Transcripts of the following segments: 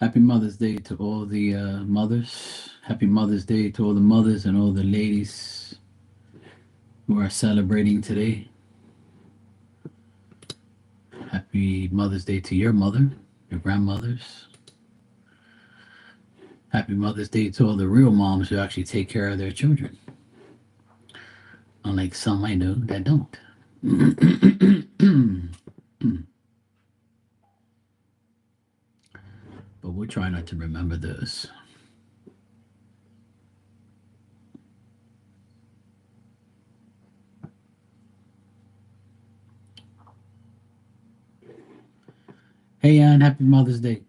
Happy Mother's Day to all the mothers. Happy Mother's Day to all the mothers and all the ladies who are celebrating today. Happy Mother's Day to your mother, your grandmothers. Happy Mother's Day to all the real moms who actually take care of their children, unlike some I know that don't. But we'll try not to remember those. Hey, Ann, happy Mother's Day.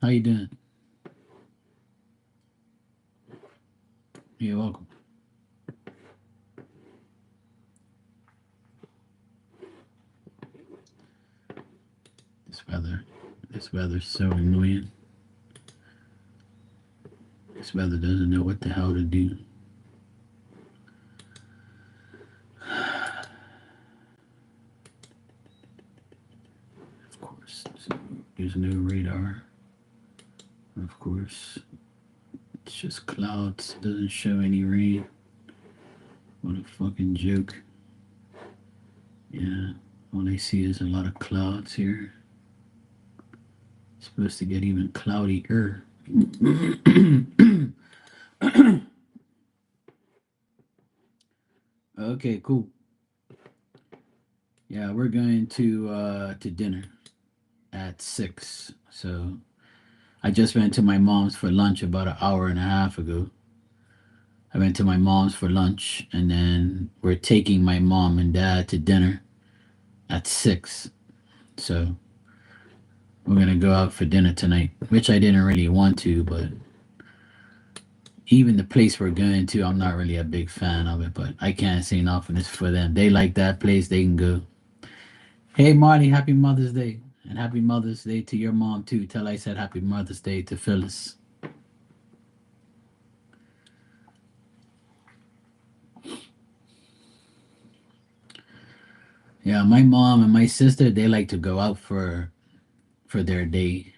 How you doing? You're welcome. This weather, this weather's so annoying. This weather doesn't know what the hell to do. Of course, there's no radar. Of course, it's just clouds. Doesn't show any rain. What a fucking joke. Yeah, all I see is a lot of clouds here. It's supposed to get even cloudier. Okay, cool. Yeah, we're going to dinner at 6. So I just went to my mom's for lunch about an hour and a half ago. I went to my mom's for lunch, and then we're taking my mom and dad to dinner at 6. So we're gonna go out for dinner tonight, which I didn't really want to, but even the place we're going to, I'm not really a big fan of it. But I can't say nothing. It's for them. They like that place. They can go. Hey, Marty, happy Mother's Day, and happy Mother's Day to your mom too. Tell I said happy Mother's Day to Phyllis. Yeah, my mom and my sister, they like to go out for their day.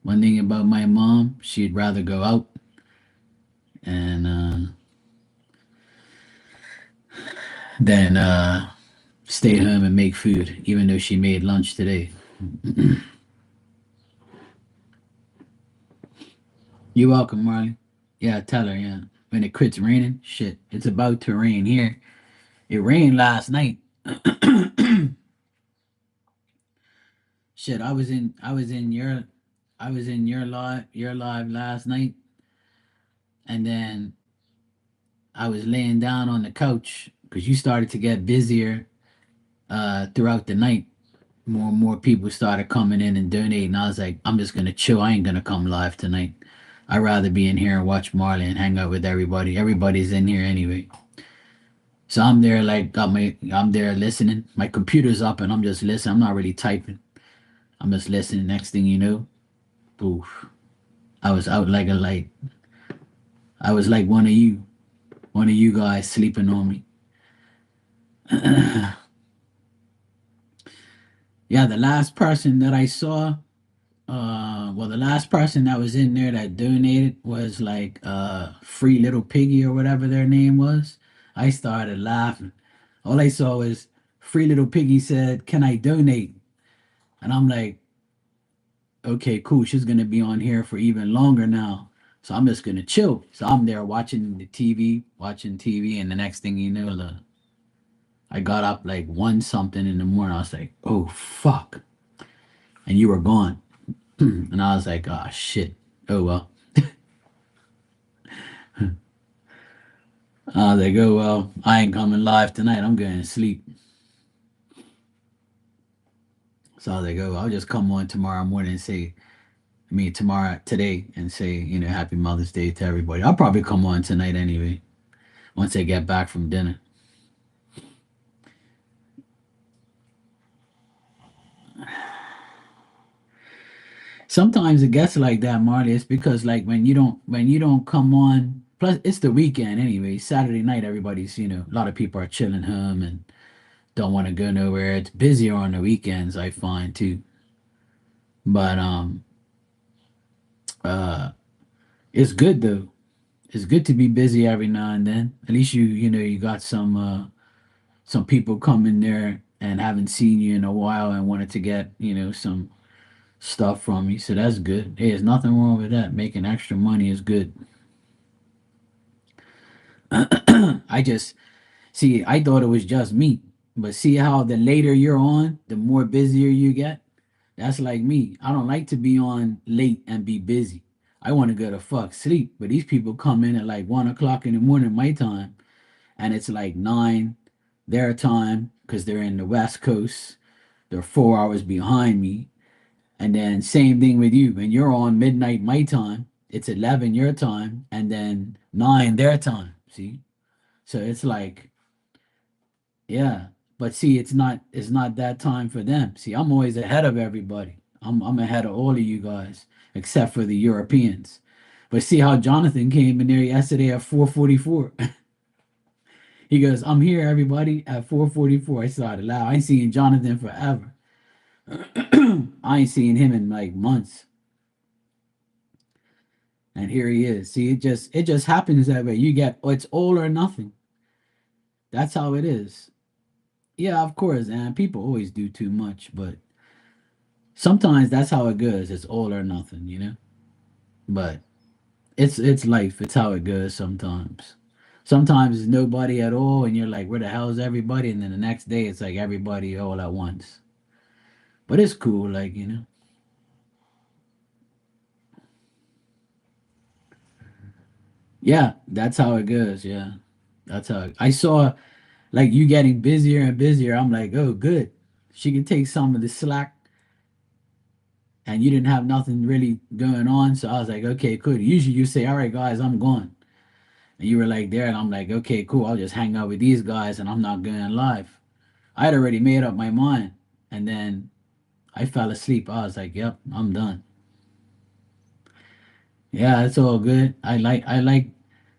One thing about my mom, she'd rather go out and than stay home and make food, even though she made lunch today. You're welcome, Marley. Yeah, tell her, yeah. When it quits raining, shit, it's about to rain here. It rained last night. Shit, I was in your live last night, and then I was laying down on the couch because you started to get busier throughout the night. More and more people started coming in and donating. I was like, I'm just gonna chill. I ain't gonna come live tonight. I'd rather be in here and watch Marley and hang out with everybody. Everybody's in here anyway. So I'm there like I'm there listening. My computer's up and I'm just listening. I'm not really typing. I'm just listening. Next thing you know, poof. I was out like a light. I was like one of you guys sleeping on me. Yeah, the last person that I saw, well, the last person that was in there that donated was like Free Little Piggy or whatever their name was. I started laughing. All I saw was Free Little Piggy said, "Can I donate?" And I'm like, okay, cool. She's gonna be on here for even longer now. So I'm just gonna chill. So I'm there watching TV, and the next thing you know, I got up like one something in the morning. I was like, oh fuck, and you were gone, and I was like, oh shit. Oh well. I was like, oh well, I ain't coming live tonight. I'm going to sleep. So I was like, oh, I'll just come on tomorrow morning and say, today, and say, Happy Mother's Day to everybody. I'll probably come on tonight anyway, once I get back from dinner. Sometimes it gets like that, Marley. It's because like when you don't come on. Plus, it's the weekend anyway. Saturday night, everybody's a lot of people are chilling home and don't want to go nowhere. It's busier on the weekends, I find too. But uh it's good though. It's good to be busy every now and then. At least you got some people coming there and haven't seen you in a while and wanted to get, some stuff from you. So that's good. Hey, there's nothing wrong with that. Making extra money is good. I just see, I thought it was just me. But see how the later you're on, the more busier you get? That's like me. I don't like to be on late and be busy. I want to go to fuck sleep. But these people come in at like 1 o'clock in the morning, my time, and it's like 9 their time because they're in the West Coast. They're 4 hours behind me. And then same thing with you. When you're on midnight my time, it's 11 your time, and then 9 their time. See? So it's like, yeah. But see, it's not that time for them. See, I'm always ahead of everybody. I'm ahead of all of you guys, except for the Europeans. But see how Jonathan came in there yesterday at 4:44. He goes, "I'm here, everybody, at 4:44." I started loud. I ain't seen Jonathan forever. I ain't seen him in like months, and here he is. See, it just happens that way. You get, it's all or nothing. That's how it is. Yeah, of course, and people always do too much, but sometimes that's how it goes. It's all or nothing. But it's life. It's how it goes sometimes. Sometimes it's nobody at all, and you're like, "Where the hell is everybody?" And then the next day, it's like everybody all at once. But it's cool, like. Yeah, that's how it goes. Yeah, that's how I saw like you getting busier and busier. I'm like, oh, good. She can take some of the slack, and you didn't have nothing really going on. So I was like, okay, cool. Usually you say, all right, guys, I'm going. And you were like there, and I'm like, okay, cool. I'll just hang out with these guys, and I'm not going live. I had already made up my mind, and then I fell asleep. I was like, yep, I'm done. Yeah, it's all good. I like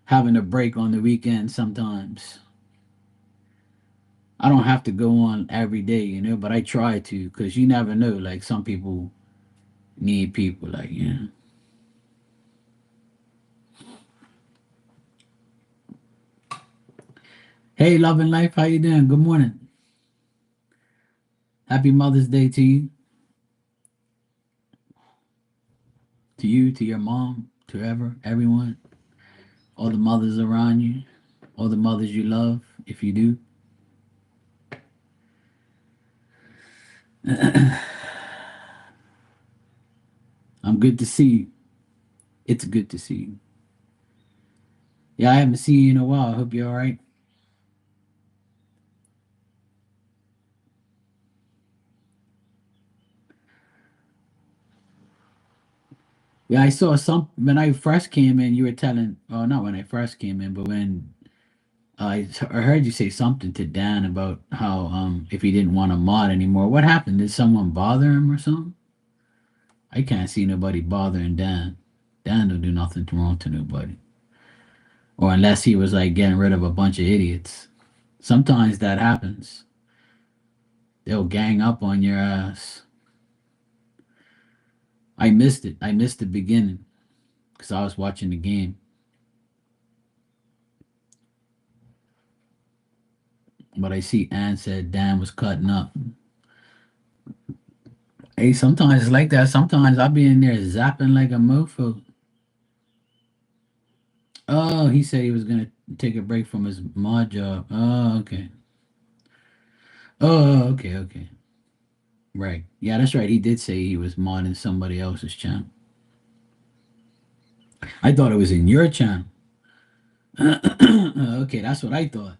having a break on the weekend sometimes. I don't have to go on every day, but I try to because you never know. Like some people need people, like. Hey, love and life, how you doing? Good morning. Happy Mother's Day to you, to your mom, to everyone, all the mothers around you, all the mothers you love, if you do. I'm good to see you. It's good to see you. Yeah, I haven't seen you in a while. I hope you're all right. Yeah, I saw some when I first came in. You were telling, well, not when I first came in, but when I heard you say something to Dan about how if he didn't want to mod anymore. What happened? Did someone bother him or something? I can't see nobody bothering Dan. Dan don't do nothing wrong to nobody. Or unless he was like getting rid of a bunch of idiots. Sometimes that happens. They'll gang up on your ass. I missed it. I missed the beginning because I was watching the game. But I see Ann said Dan was cutting up. Hey, sometimes it's like that. Sometimes I'll be in there zapping like a mofo. Oh, he said he was gonna take a break from his mod job. Oh, okay. Oh, okay, okay. Right. Yeah, that's right. He did say he was modding somebody else's channel. I thought it was in your channel. Okay, that's what I thought.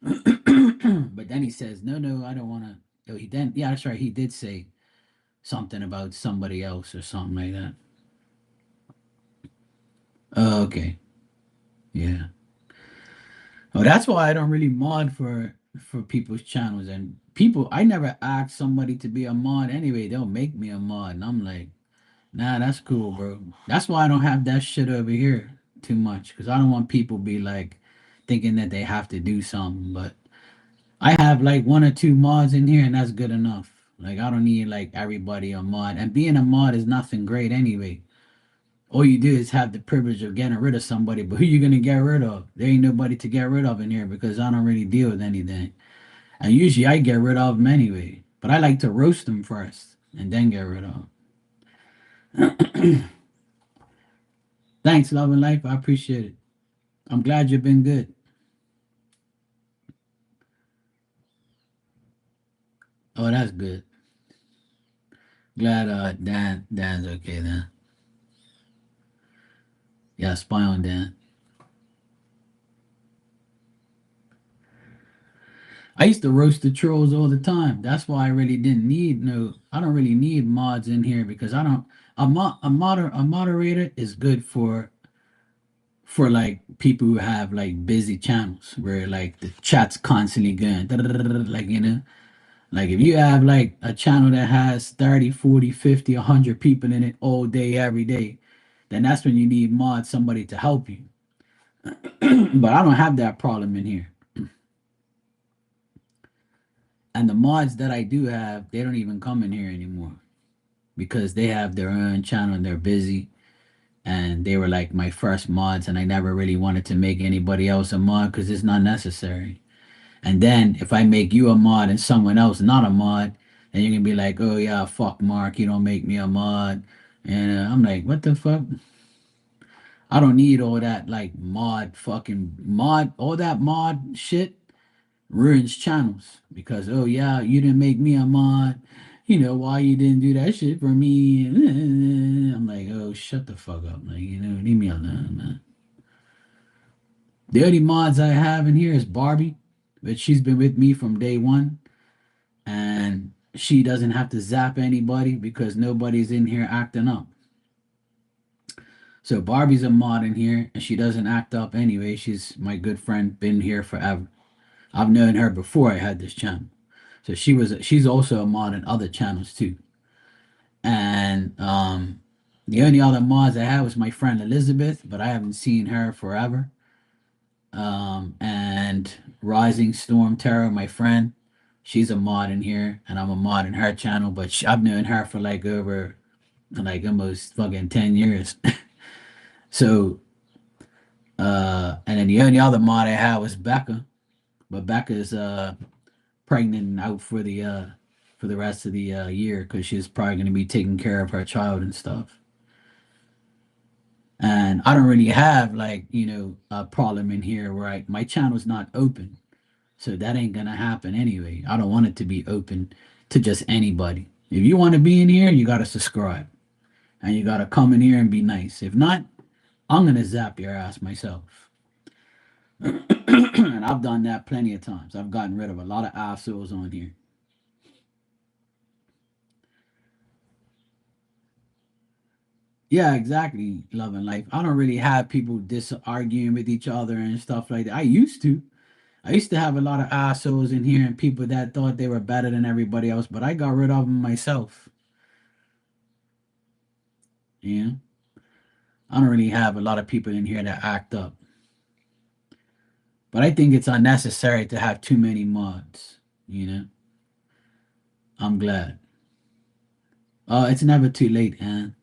But then he says, no, no, I don't want to. Oh, yeah, that's right. He did say something about somebody else or something like that. Oh, okay. Yeah. Oh, that's why I don't really mod for people's channels and people. I never ask somebody to be a mod anyway. They'll make me a mod, and I'm like, nah, that's cool, bro. That's why I don't have that shit over here too much because I don't want people be like thinking that they have to do something. But I have like one or two mods in here, and that's good enough. Like I don't need like everybody a mod. And being a mod is nothing great anyway. All you do is have the privilege of getting rid of somebody, but who you gonna get rid of? There ain't nobody to get rid of in here because I don't really deal with anything. And usually I get rid of them anyway. But I like to roast them first and then get rid of them. Thanks, love and life. I appreciate it. I'm glad you've been good. Oh, that's good. Glad Dan's okay then. Yeah, spy on Dan. I used to roast the trolls all the time. That's why I really didn't need no. I don't really need mods in here because I don't. A moderator is good for like people who have like busy channels where like the chat's constantly going like like if you have like a channel that has 30, 40, 50, 100 people in it all day every day, then that's when you need mods, somebody to help you. But I don't have that problem in here. And the mods that I do have, they don't even come in here anymore because they have their own channel and they're busy. And they were like my first mods, and I never really wanted to make anybody else a mod because it's not necessary. And then if I make you a mod and someone else not a mod, then you're gonna be like, oh yeah, fuck Mark, you don't make me a mod. And I'm like, what the fuck? I don't need all that like mod fucking mod, all that mod shit ruins channels because oh yeah, you didn't make me a mod. You know why you didn't do that shit for me? I'm like, oh, shut the fuck up, like leave me alone, man. The only mods I have in here is Barbie, but she's been with me from day one, and she doesn't have to zap anybody because nobody's in here acting up. So Barbie's a mod in here, and she doesn't act up anyway. She's my good friend, been here forever. I've known her before I had this channel. So she's also a mod in other channels too. And the only other mods I had was my friend Elizabeth, but I haven't seen her forever. And Rising Storm Terror, my friend, she's a mod in here, and I'm a mod in her channel. But I've known her for like over like almost fucking 10 years. So and then the only other mod I had was Becca, but Becca's pregnant and out for the rest of the year because she's probably going to be taking care of her child and stuff. And I don't really have like a problem in here where my channel's not open, so that ain't gonna happen anyway. I don't want it to be open to just anybody. If you want to be in here, you gotta subscribe and you gotta come in here and be nice. If not, I'm gonna zap your ass myself. And I've done that plenty of times. I've gotten rid of a lot of assholes on here. Yeah, exactly. Love and life. I don't really have people arguing with each other and stuff like that. I used to. I used to have a lot of assholes in here and people that thought they were better than everybody else, but I got rid of them myself. Yeah. I don't really have a lot of people in here that act up. But I think it's unnecessary to have too many mods, you know? I'm glad. It's never too late, and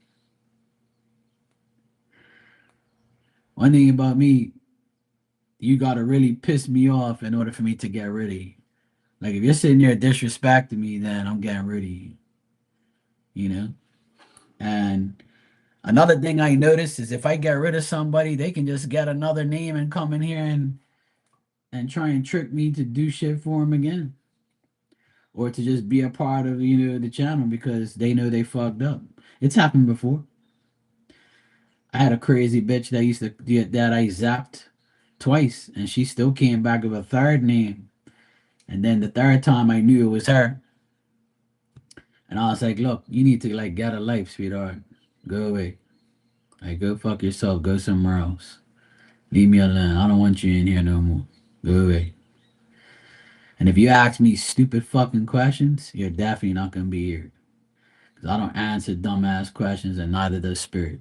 one thing about me, you gotta really piss me off in order for me to get rid of you. Like if you're sitting there disrespecting me, then I'm getting rid of you, you know? And another thing I noticed is if I get rid of somebody, they can just get another name and come in here and try and trick me to do shit for them again. Or to just be a part of, the channel because they know they fucked up. It's happened before. I had a crazy bitch that used to that I zapped twice and she still came back with a third name. And then the third time I knew it was her. And I was like, look, you need to like get a life, sweetheart. Go away. Like go fuck yourself. Go somewhere else. Leave me alone. I don't want you in here no more. Go away. And if you ask me stupid fucking questions, you're definitely not gonna be here. Because I don't answer dumbass questions and neither does Spirit.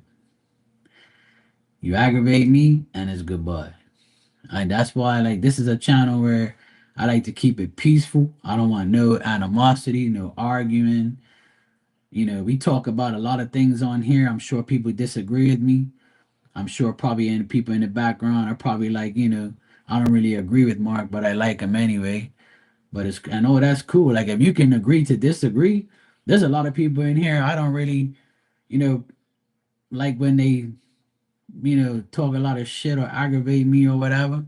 You aggravate me and it's goodbye. That's why like this is a channel where I like to keep it peaceful. I don't want no animosity, no arguing. We talk about a lot of things on here. I'm sure people disagree with me. I'm sure probably any people in the background are probably like, I don't really agree with Mark, but I like him anyway. But I know that's cool. Like if you can agree to disagree, there's a lot of people in here I don't really, you know, like when they, talk a lot of shit or aggravate me or whatever.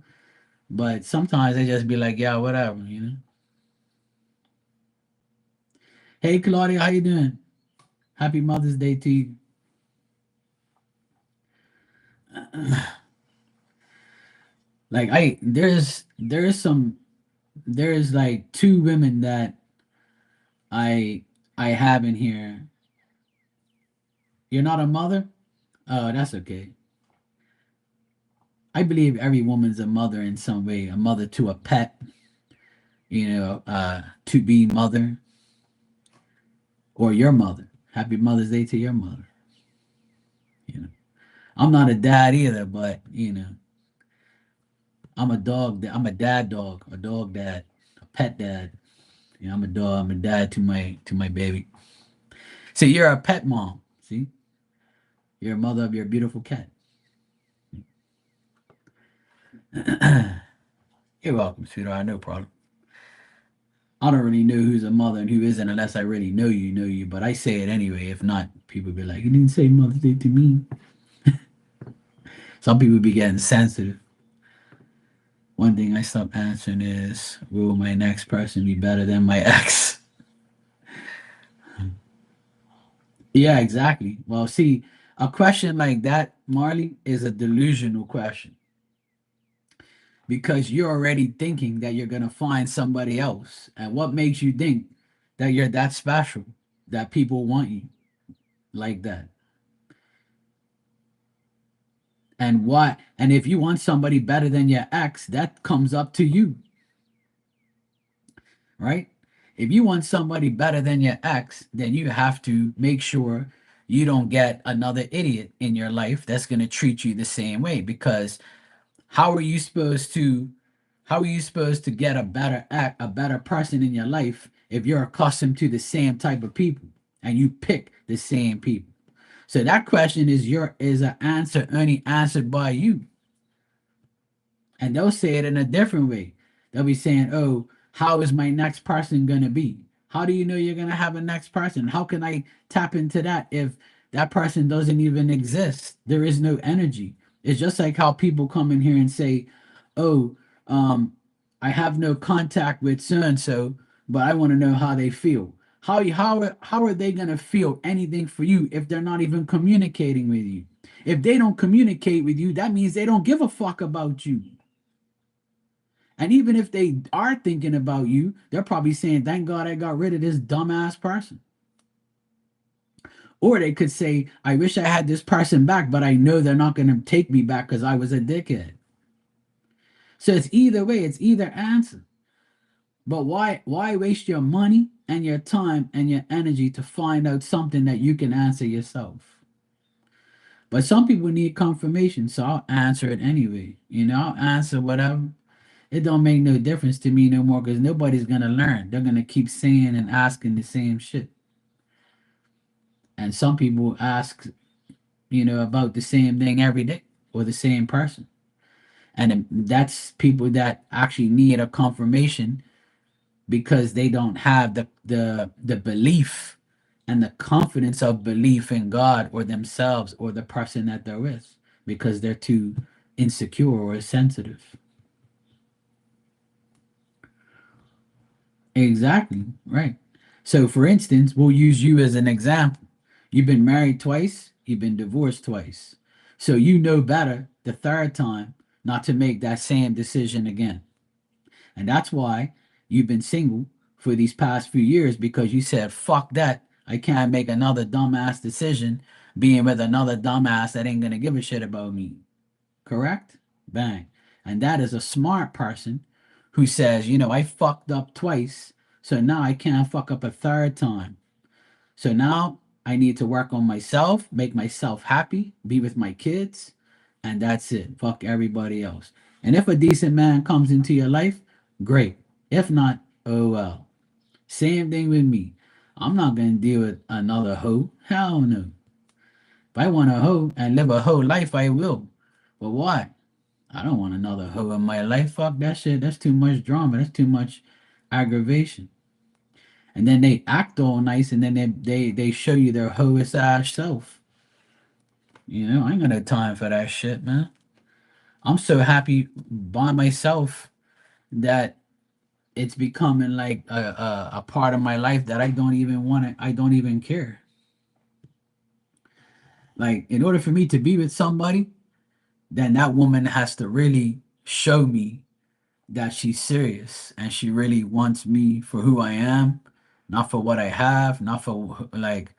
But sometimes they just be like, yeah, whatever. Hey Claudia, how you doing? Happy Mother's Day to you. Like there's like two women that I I have in here. You're not a mother? Oh, that's okay. I believe every woman's a mother in some way, a mother to a pet, to be mother or your mother. Happy Mother's Day to your mother. You know, I'm not a dad either, but I'm a dog. I'm a dad dog, a dog dad, a pet dad. I'm a dog. I'm a dad to my baby. So you're a pet mom. See, you're a mother of your beautiful cat. You're welcome, sweetheart. No problem. I don't really know who's a mother and who isn't unless I really know you. But I say it anyway. If not, people be like, "You didn't say Mother's Day to me." Some people be getting sensitive. One thing I stopped answering is, "Will my next person be better than my ex?" Yeah, exactly. Well, see, a question like that, Marley, is a delusional question because you're already thinking that you're gonna find somebody else. And what makes you think that you're that special, that people want you like that? And why? And if you want somebody better than your ex, that comes up to you, right? If you want somebody better than your ex, then you have to make sure you don't get another idiot in your life that's going to treat you the same way, because how are you supposed to how are you supposed to get a better person in your life if you're accustomed to the same type of people and you pick the same people? So that question is an answer only answered by you. And they'll say it in a different way. They'll be saying, "Oh, how is my next person going to be? How do you know you're going to have a next person? How can I tap into that if that person doesn't even exist? There is no energy." It's just like how people come in here and say, "Oh, I have no contact with so and so, but I want to know how they feel." How are they going to feel anything for you if they're not even communicating with you? If they don't communicate with you, that means they don't give a fuck about you. And even if they are thinking about you, they're probably saying, "Thank God I got rid of this dumbass person." Or they could say, "I wish I had this person back, but I know they're not going to take me back because I was a dickhead." So it's either way, it's either answer. But why waste your money and your time and your energy to find out something that you can answer yourself? But some people need confirmation, so I'll answer it anyway. I'll answer whatever. It don't make no difference to me no more because nobody's gonna learn. They're gonna keep saying and asking the same shit. And some people ask, about the same thing every day or the same person. And that's people that actually need a confirmation because they don't have the belief and the confidence of belief in God or themselves or the person that they're with because they're too insecure or sensitive. Exactly. Right. So, for instance, we'll use you as an example. You've been married twice, you've been divorced twice. So, you know better the third time not to make that same decision again. And that's why you've been single for these past few years because you said, "Fuck that. I can't make another dumbass decision being with another dumbass that ain't going to give a shit about me." Correct? Bang. And that is a smart person who says, "I fucked up twice, so now I can't fuck up a third time. So now I need to work on myself, make myself happy, be with my kids, and that's it. Fuck everybody else." And if a decent man comes into your life, great. If not, oh well. Same thing with me. I'm not gonna deal with another hoe. Hell no. If I want a hoe and live a hoe life, I will. But why? I don't want another hoe in my life. Fuck that shit. That's too much drama. That's too much aggravation. And then they act all nice, and then they show you their hoish ass self. You know, I ain't got no time for that shit, man. I'm so happy by myself that it's becoming like a part of my life that I don't even want to. I don't even care. Like, in order for me to be with somebody, then that woman has to really show me that she's serious and she really wants me for who I am, not for what I have, not for like,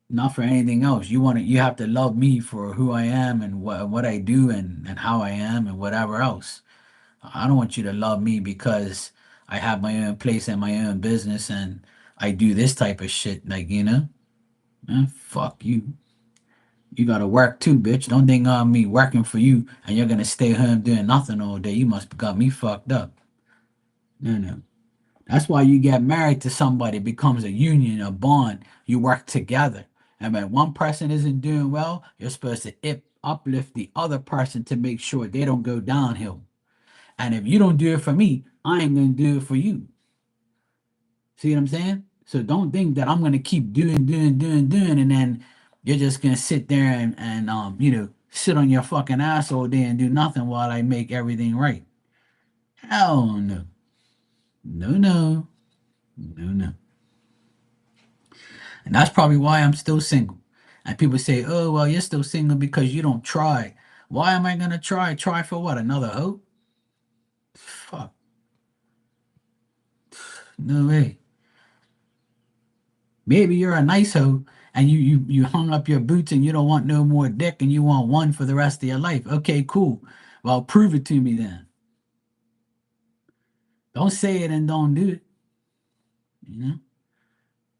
not for anything else. You have to love me for who I am and what I do and how I am and whatever else. I don't want you to love me because I have my own place and my own business and I do this type of shit. Like, fuck you. You gotta work too, bitch. Don't think on me working for you and you're gonna stay home doing nothing all day. You must got me fucked up. No, no. That's why you get married to somebody. It becomes a union, a bond. You work together. And when one person isn't doing well, you're supposed to uplift the other person to make sure they don't go downhill. And if you don't do it for me, I ain't gonna do it for you. See what I'm saying? So don't think that I'm gonna keep doing, and then you're just gonna sit there and sit on your fucking ass all day and do nothing while I make everything right. Hell no. No, no. No, no. And that's probably why I'm still single. And people say, oh, well, you're still single because you don't try. Why am I going to try? Try for what? Another hoe? Fuck. No way. Maybe you're a nice hoe and you hung up your boots and you don't want no more dick and you want one for the rest of your life. Okay, cool. Well, prove it to me then. Don't say it and don't do it. You know?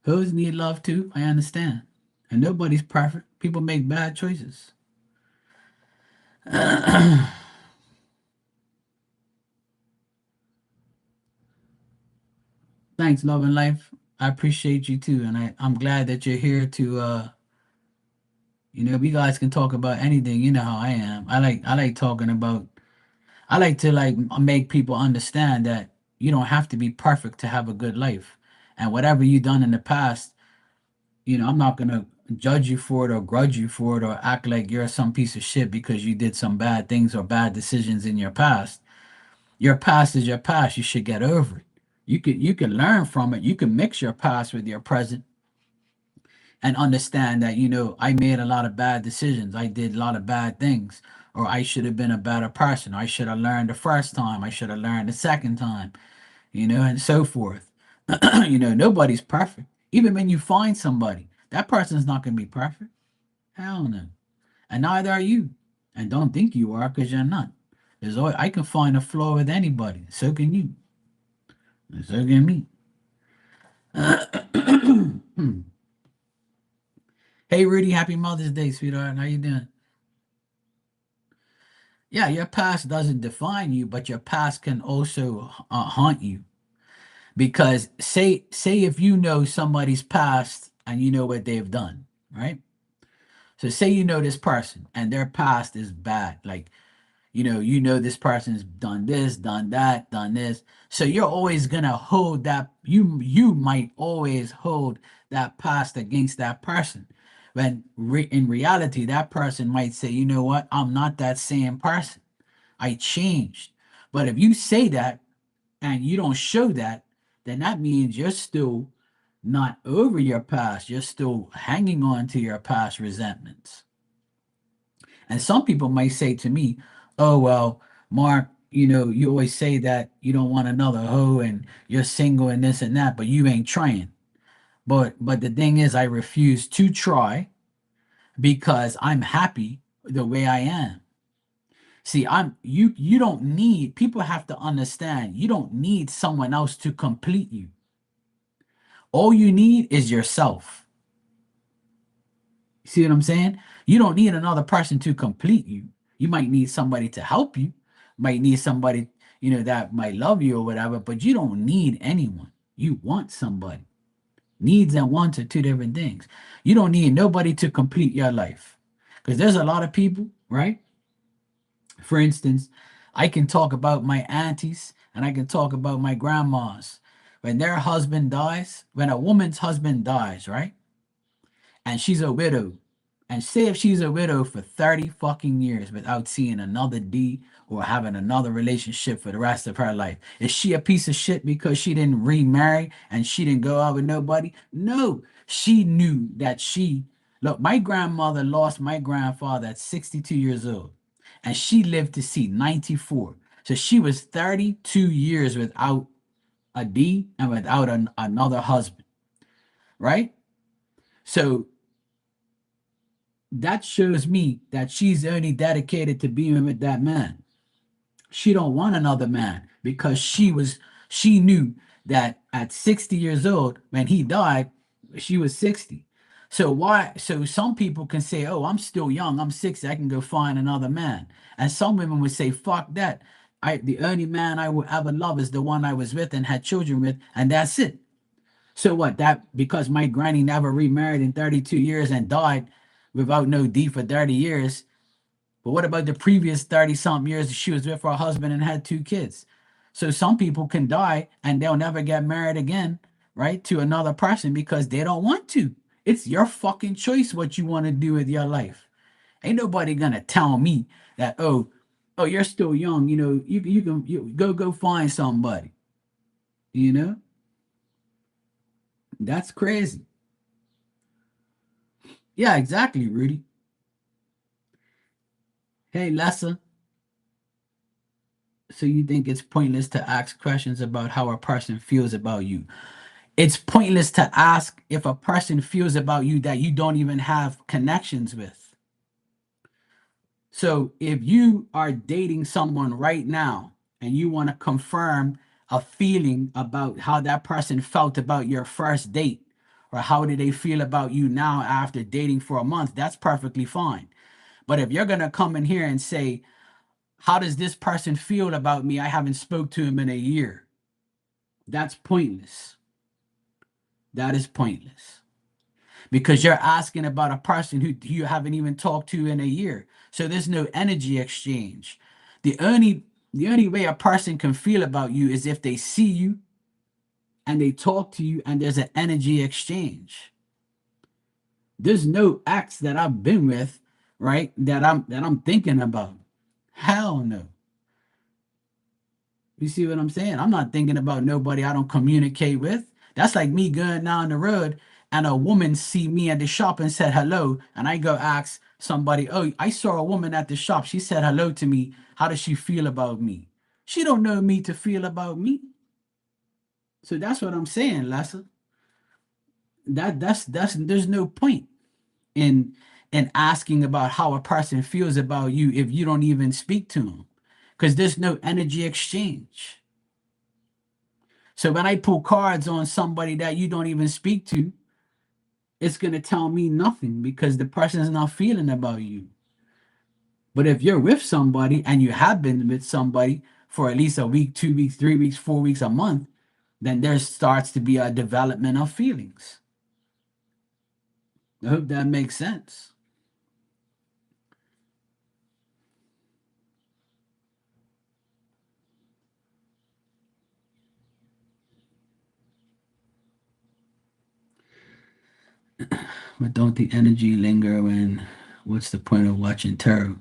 Hoes need love too. I understand. And nobody's perfect. People make bad choices. Thanks, love and life. I appreciate you too, and I'm glad that you're here to we guys can talk about anything. You know how I am. I like talking about. I like to make people understand that you don't have to be perfect to have a good life, and whatever you done in the past, I'm not gonna judge you for it or grudge you for it or act like you're some piece of shit because you did some bad things or bad decisions in your past. Your past is your past. You should get over it. You can learn from it. You can mix your past with your present and understand that I made a lot of bad decisions. I did a lot of bad things, or I should have been a better person. I should have learned the first time. I should have learned the second time. And so forth. Nobody's perfect. Even when you find somebody, that person's not going to be perfect. Hell no. And neither are you. And don't think you are because you're not. There's always, I can find a flaw with anybody. So can you. And so can me. Hey, Rudy, happy Mother's Day, sweetheart. How you doing? Yeah, your past doesn't define you, but your past can also haunt you. Because say if you know somebody's past and you know what they've done, right? So say you know this person and their past is bad. Like, you know this person's done this, done that, done this. So you're always gonna hold that you might always hold that past against that person. When in reality, that person might say, you know what, I'm not that same person. I changed. But if you say that and you don't show that, then that means you're still not over your past. You're still hanging on to your past resentments. And some people might say to me, oh, well, Mark, you always say that you don't want another hoe and you're single and this and that, but you ain't trying. But the thing is, I refuse to try because I'm happy the way I am. See, you don't need people have to understand you don't need someone else to complete you. All you need is yourself. See what I'm saying? You don't need another person to complete you. You might need somebody to help you. Might need somebody, that might love you or whatever, but you don't need anyone. You want somebody. Needs and wants are two different things. You don't need nobody to complete your life. Because there's a lot of people, right? For instance, I can talk about my aunties and I can talk about my grandmas. When their husband dies, when a woman's husband dies, right? And she's a widow. And say if she's a widow for 30 fucking years without seeing another D or having another relationship for the rest of her life, is she a piece of shit because she didn't remarry and she didn't go out with nobody? No, she knew that look, my grandmother lost my grandfather at 62 years old and she lived to see 94. So she was 32 years without a D and without another husband, right? So that shows me that she's only dedicated to being with that man. She don't want another man because she knew that at 60 years old when he died, she was 60. So some people can say, "Oh, I'm still young. I'm 60. I can go find another man." And some women would say, "Fuck that. The only man I will ever love is the one I was with and had children with, and that's it." So what? That because my granny never remarried in 32 years and died without no D for 30 years. But what about the previous 30 something years she was with her husband and had two kids? So some people can die and they'll never get married again, right? To another person because they don't want to. It's your fucking choice what you want to do with your life. Ain't nobody gonna tell me that, oh, you're still young, you go find somebody, you know? That's crazy. Yeah, exactly, Rudy. Hey, Lessa, so you think it's pointless to ask questions about how a person feels about you? It's pointless to ask if a person feels about you that you don't even have connections with. So if you are dating someone right now and you want to confirm a feeling about how that person felt about your first date, or how do they feel about you now after dating for a month, that's perfectly fine. But if you're going to come in here and say, how does this person feel about me? I haven't spoke to him in a year. That's pointless. That is pointless because you're asking about a person who you haven't even talked to in a year. So there's no energy exchange. The only the only way a person can feel about you is if they see you and they talk to you and there's an energy exchange. There's no acts that I've been with, right? That I'm thinking about. Hell no. You see what I'm saying? I'm not thinking about nobody I don't communicate with. That's like me going down the road and a woman see me at the shop and said hello, and I go ask somebody, "Oh, I saw a woman at the shop. She said hello to me. How does she feel about me?" She don't know me to feel about me. So that's what I'm saying, Lassa. That's there's no point in asking about how a person feels about you if you don't even speak to them, because there's no energy exchange. So when I pull cards on somebody that you don't even speak to, it's gonna tell me nothing because the person is not feeling about you. But if you're with somebody and you have been with somebody for at least a week, 2 weeks, 3 weeks, 4 weeks, a month, then there starts to be a development of feelings. I hope that makes sense. But don't the energy linger when what's the point of watching tarot?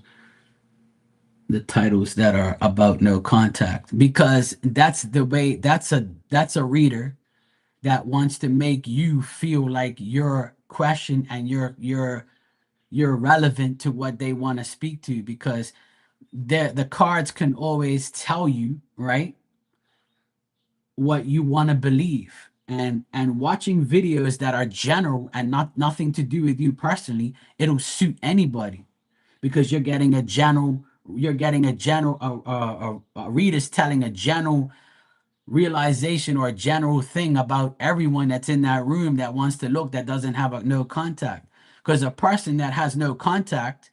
The titles that are about no contact, because that's the way that's a reader that wants to make you feel like your question and you're relevant to what they want to speak to, because the cards can always tell you, right, what you want to believe. And watching videos that are general and nothing to do with you personally, it'll suit anybody because you're getting a general a reader's telling a general realization or a general thing about everyone that's in that room that wants to look, that doesn't have no contact. Because a person that has no contact,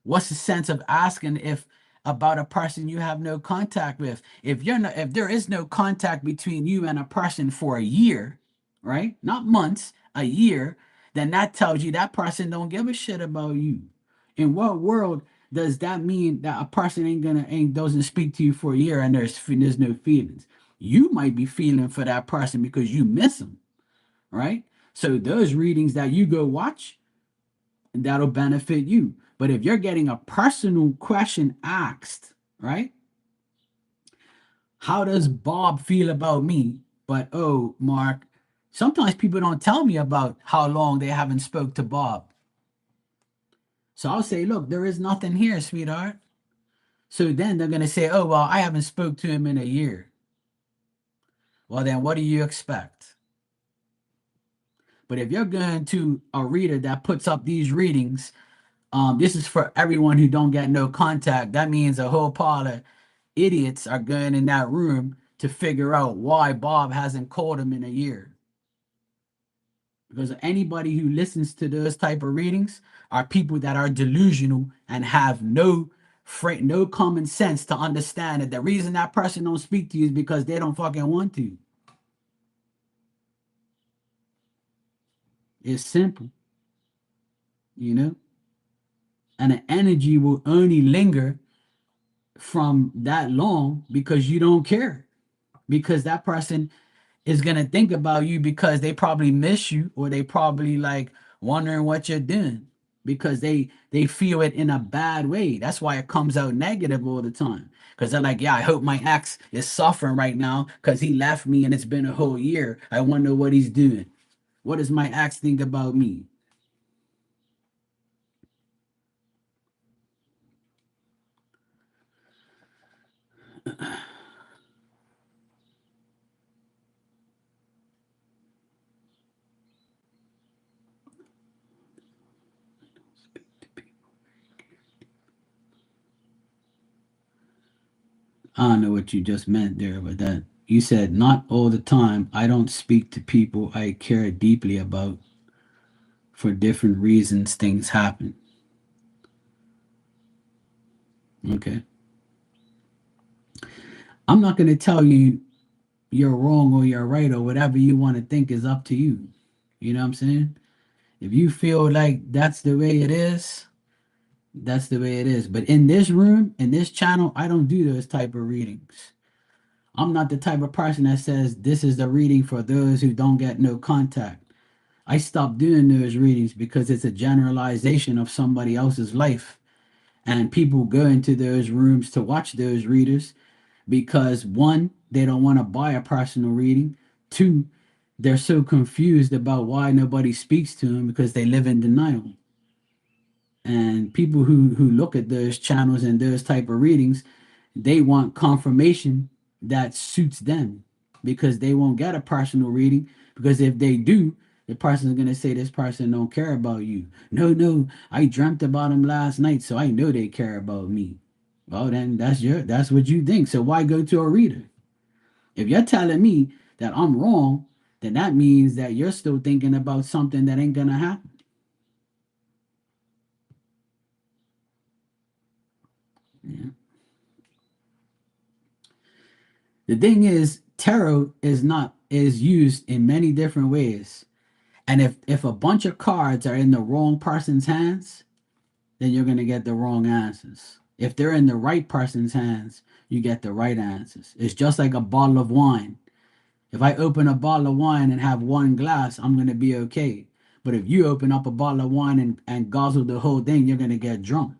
what's the sense of asking if about a person you have no contact with. If there is no contact between you and a person for a year, right? Not months, a year, then that tells you that person don't give a shit about you. In what world does that mean that a person ain't doesn't speak to you for a year and there's no feelings? You might be feeling for that person because you miss them, right? So those readings that you go watch, that'll benefit you. But if you're getting a personal question asked, right? How does Bob feel about me? But oh, Mark, sometimes people don't tell me about how long they haven't spoke to Bob. So I'll say, look, there is nothing here, sweetheart. So then they're gonna say, oh well, I haven't spoke to him in a year. Well then what do you expect? But if you're going to a reader that puts up these readings, this is for everyone who don't get no contact. That means a whole pile of idiots are going in that room to figure out why Bob hasn't called him in a year. Because anybody who listens to those type of readings are people that are delusional and have no common sense to understand that the reason that person don't speak to you is because they don't fucking want to. It's simple, you know? And the energy will only linger from that long because you don't care. Because that person is gonna think about you because they probably miss you or they probably like wondering what you're doing because they feel it in a bad way. That's why it comes out negative all the time. Because they're like, yeah, I hope my ex is suffering right now because he left me and it's been a whole year. I wonder what he's doing. What does my ex think about me? I don't know what you just meant there, but that you said not all the time. I don't speak to people I care deeply about for different reasons. Things happen. Okay. I'm not going to tell you you're wrong or you're right or whatever you want to think is up to you. You know what I'm saying? If you feel like that's the way it is, that's the way it is. But in this room, in this channel, I don't do those type of readings. I'm not the type of person that says this is the reading for those who don't get no contact. I stopped doing those readings because it's a generalization of somebody else's life. And people go into those rooms to watch those readers because one, they don't want to buy a personal reading. Two, they're so confused about why nobody speaks to them because they live in denial. And people who look at those channels and those type of readings, they want confirmation that suits them because they won't get a personal reading because if they do, the person's gonna say this person don't care about you. No, no, I dreamt about him last night, so I know they care about me. Well, then that's what you think. So why go to a reader? If you're telling me that I'm wrong, then that means that you're still thinking about something that ain't gonna happen. Yeah. The thing is, tarot is used in many different ways. And if a bunch of cards are in the wrong person's hands, then you're gonna get the wrong answers. If they're in the right person's hands, you get the right answers. It's just like a bottle of wine. If I open a bottle of wine and have one glass, I'm gonna be okay. But if you open up a bottle of wine and guzzle the whole thing, you're gonna get drunk.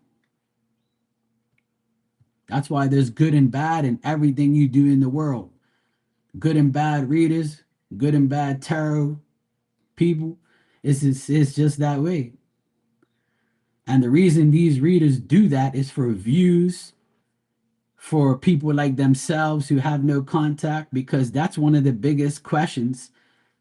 That's why there's good and bad in everything you do in the world. Good and bad readers, good and bad tarot people. It's just that way. And the reason these readers do that is for views, for people like themselves who have no contact, because that's one of the biggest questions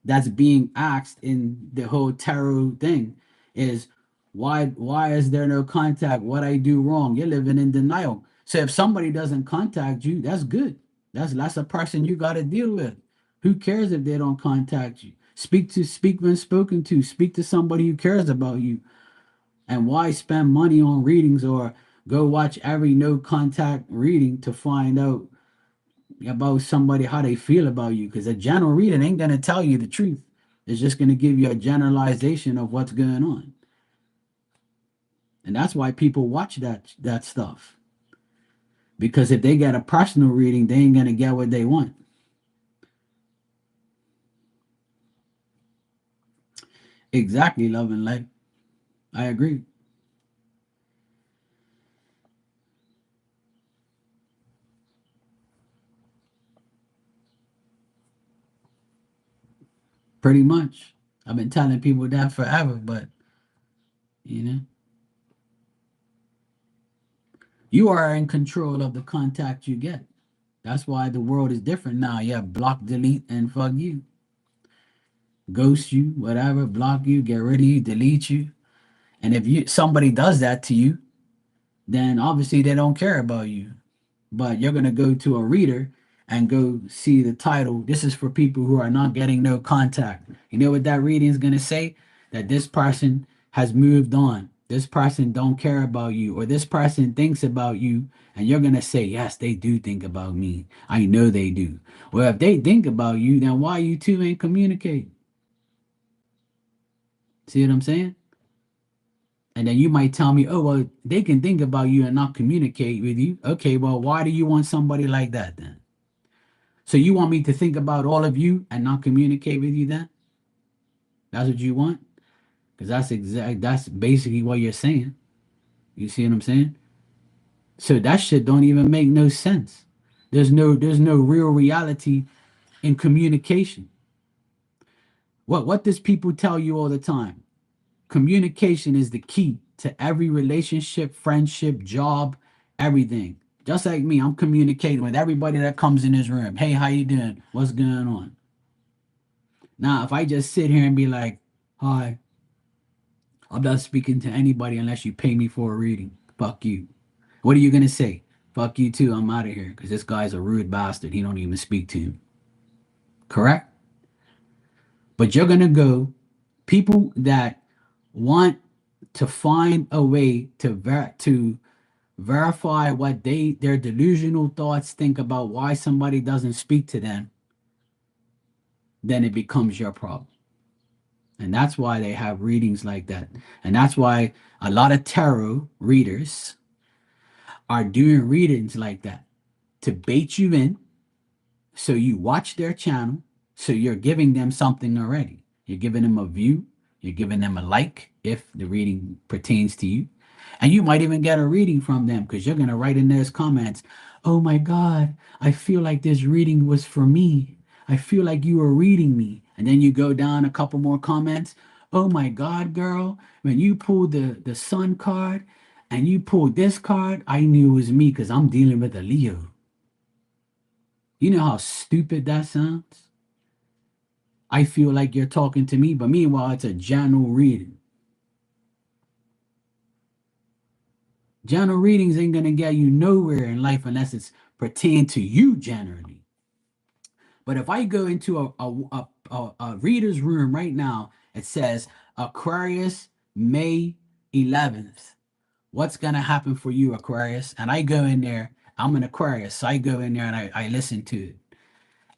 that's being asked in the whole tarot thing is why is there no contact? What I do wrong? You're living in denial. So if somebody doesn't contact you, that's good. That's a person you got to deal with. Who cares if they don't contact you? Speak when spoken to. Speak to somebody who cares about you. And why spend money on readings or Go watch every no contact reading to find out about somebody, how they feel about you. Because a general reading ain't going to tell you the truth. It's just going to give you a generalization of what's going on. And that's why people watch that stuff. Because if they get a personal reading, they ain't going to get what they want. Exactly, love and light. I agree. Pretty much. I've been telling people that forever, but you know, you are in control of the contact you get. That's why the world is different now. Yeah, block, delete, and fuck you. Ghost you, whatever, block you, get rid of you, delete you. And if you somebody does that to you, then obviously they don't care about you. But you're gonna go to a reader and go see the title. This is for people who are not getting no contact. You know what that reading is gonna say? That this person has moved on. This person don't care about you, or this person thinks about you, and you're gonna say, yes, they do think about me. I know they do. Well, if they think about you, then why you two ain't communicate? See what I'm saying? And then you might tell me, oh, well, they can think about you and not communicate with you. Okay, well, why do you want somebody like that then? So you want me to think about all of you and not communicate with you then? That's what you want? Because that's basically what you're saying. You see what I'm saying? So that shit don't even make no sense. There's no real reality in communication. What does people tell you all the time? Communication is the key to every relationship, friendship, job, everything. Just like me, I'm communicating with everybody that comes in this room. Hey, how you doing? What's going on? Now, if I just sit here and be like, hi, I'm not speaking to anybody unless you pay me for a reading. Fuck you. What are you gonna say? Fuck you too. I'm out of here because this guy's a rude bastard. He don't even speak to him. Correct? But you're gonna go people that want to find a way to verify what their delusional thoughts think about why somebody doesn't speak to them, then it becomes your problem. And that's why they have readings like that. And that's why a lot of tarot readers are doing readings like that to bait you in. So you watch their channel. So you're giving them something already. You're giving them a view. You're giving them a like if the reading pertains to you. And you might even get a reading from them because you're going to write in those comments, oh my God, I feel like this reading was for me. I feel like you were reading me. And then you go down a couple more comments. Oh my God, girl, when you pulled the sun card and you pulled this card, I knew it was me because I'm dealing with a Leo. You know how stupid that sounds? I feel like you're talking to me, but meanwhile, it's a general reading. General readings ain't gonna get you nowhere in life unless it's pertain to you generally. But if I go into a reader's room right now, it says Aquarius, May 11th. What's gonna happen for you, Aquarius? And I go in there, I'm an Aquarius, so I go in there and I listen to it.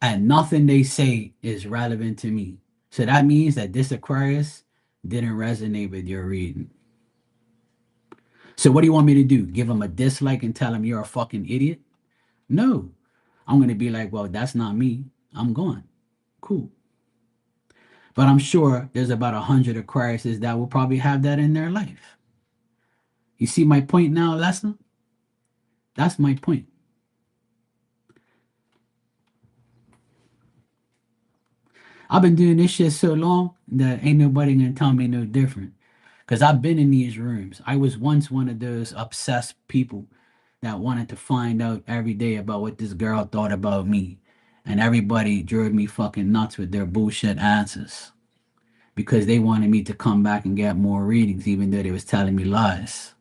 And nothing they say is relevant to me. So that means that this Aquarius didn't resonate with your reading. So what do you want me to do? Give them a dislike and tell them you're a fucking idiot? No. I'm going to be like, well, that's not me. I'm gone. Cool. But I'm sure there's about 100 Aquariuses that will probably have that in their life. You see my point now, Lesnar? That's my point. I've been doing this shit so long that ain't nobody gonna tell me no different. Because I've been in these rooms. I was once one of those obsessed people that wanted to find out every day about what this girl thought about me. And everybody drove me fucking nuts with their bullshit answers because they wanted me to come back and get more readings, even though they was telling me lies.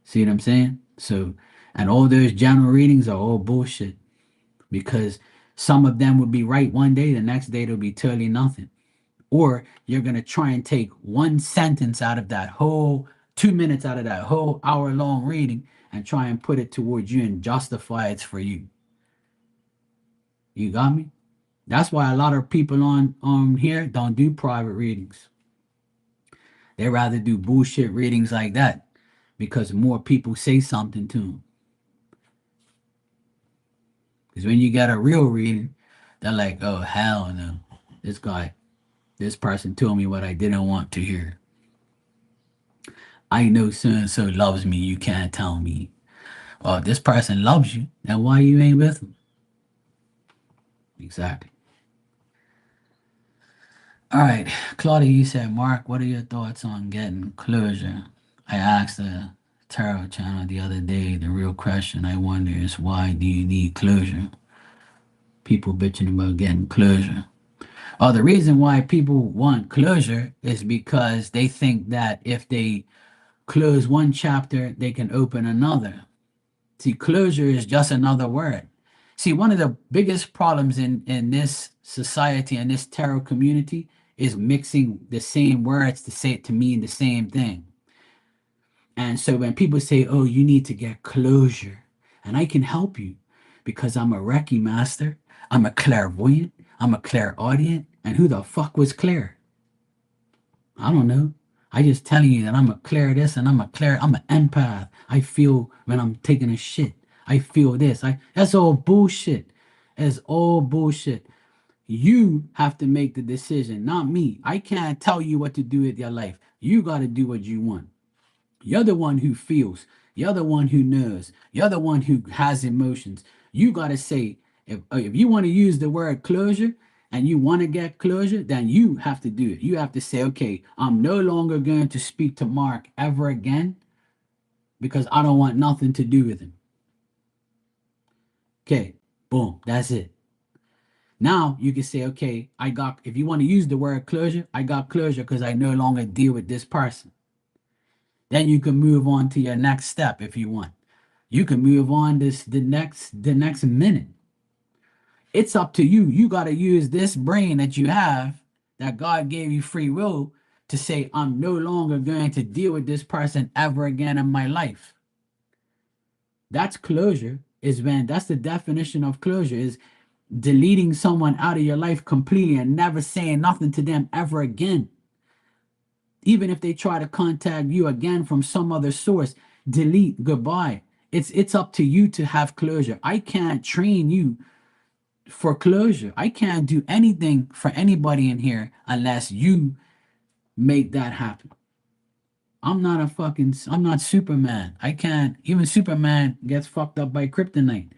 See what I'm saying? So, and all those general readings are all bullshit because some of them would be right one day, the next day it'll be totally nothing. Or you're going to try and take one sentence out of that whole 2 minutes out of that whole hour-long reading and try and put it towards you and justify it's for you. You got me? That's why a lot of people on here don't do private readings. They rather do bullshit readings like that because more people say something to them. Because when you get a real reading, they're like, oh, hell no. This person told me what I didn't want to hear. I know so-and-so loves me. You can't tell me. Well, if this person loves you, then why you ain't with them? Exactly. All right. Claudia, you said, Mark, what are your thoughts on getting closure? I asked the Tarot channel the other day, the real question I wonder is, why do you need closure? People bitching about getting closure. Oh, the reason why people want closure is because they think that if they close one chapter, they can open another. See, closure is just another word. See, one of the biggest problems in this society and this tarot community is mixing the same words to say it to mean the same thing. And so when people say, oh, you need to get closure, and I can help you because I'm a Reiki master, I'm a clairvoyant, I'm a clairaudient, and who the fuck was Claire? I don't know. I just telling you that I'm a Claire this and I'm an empath. I feel when I'm taking a shit. I feel this. That's all bullshit. It's all bullshit. You have to make the decision, not me. I can't tell you what to do with your life. You got to do what you want. You're the one who feels. You're the one who knows. You're the one who has emotions. You got to say, if you want to use the word closure and you want to get closure, then you have to do it. You have to say, okay, I'm no longer going to speak to Mark ever again because I don't want nothing to do with him. Okay, boom, that's it. Now you can say, okay, if you want to use the word closure, I got closure because I no longer deal with this person. Then you can move on to your next step if you want. You can move on the next minute. It's up to you. You got to use this brain that you have, that God gave you free will, to say, I'm no longer going to deal with this person ever again in my life. That's closure. That's the definition of closure, is deleting someone out of your life completely and never saying nothing to them ever again. Even if they try to contact you again from some other source, delete, goodbye. It's up to you to have closure. I can't train you for closure. I can't do anything for anybody in here unless you make that happen. I'm not Superman. I can't. Even Superman gets fucked up by kryptonite.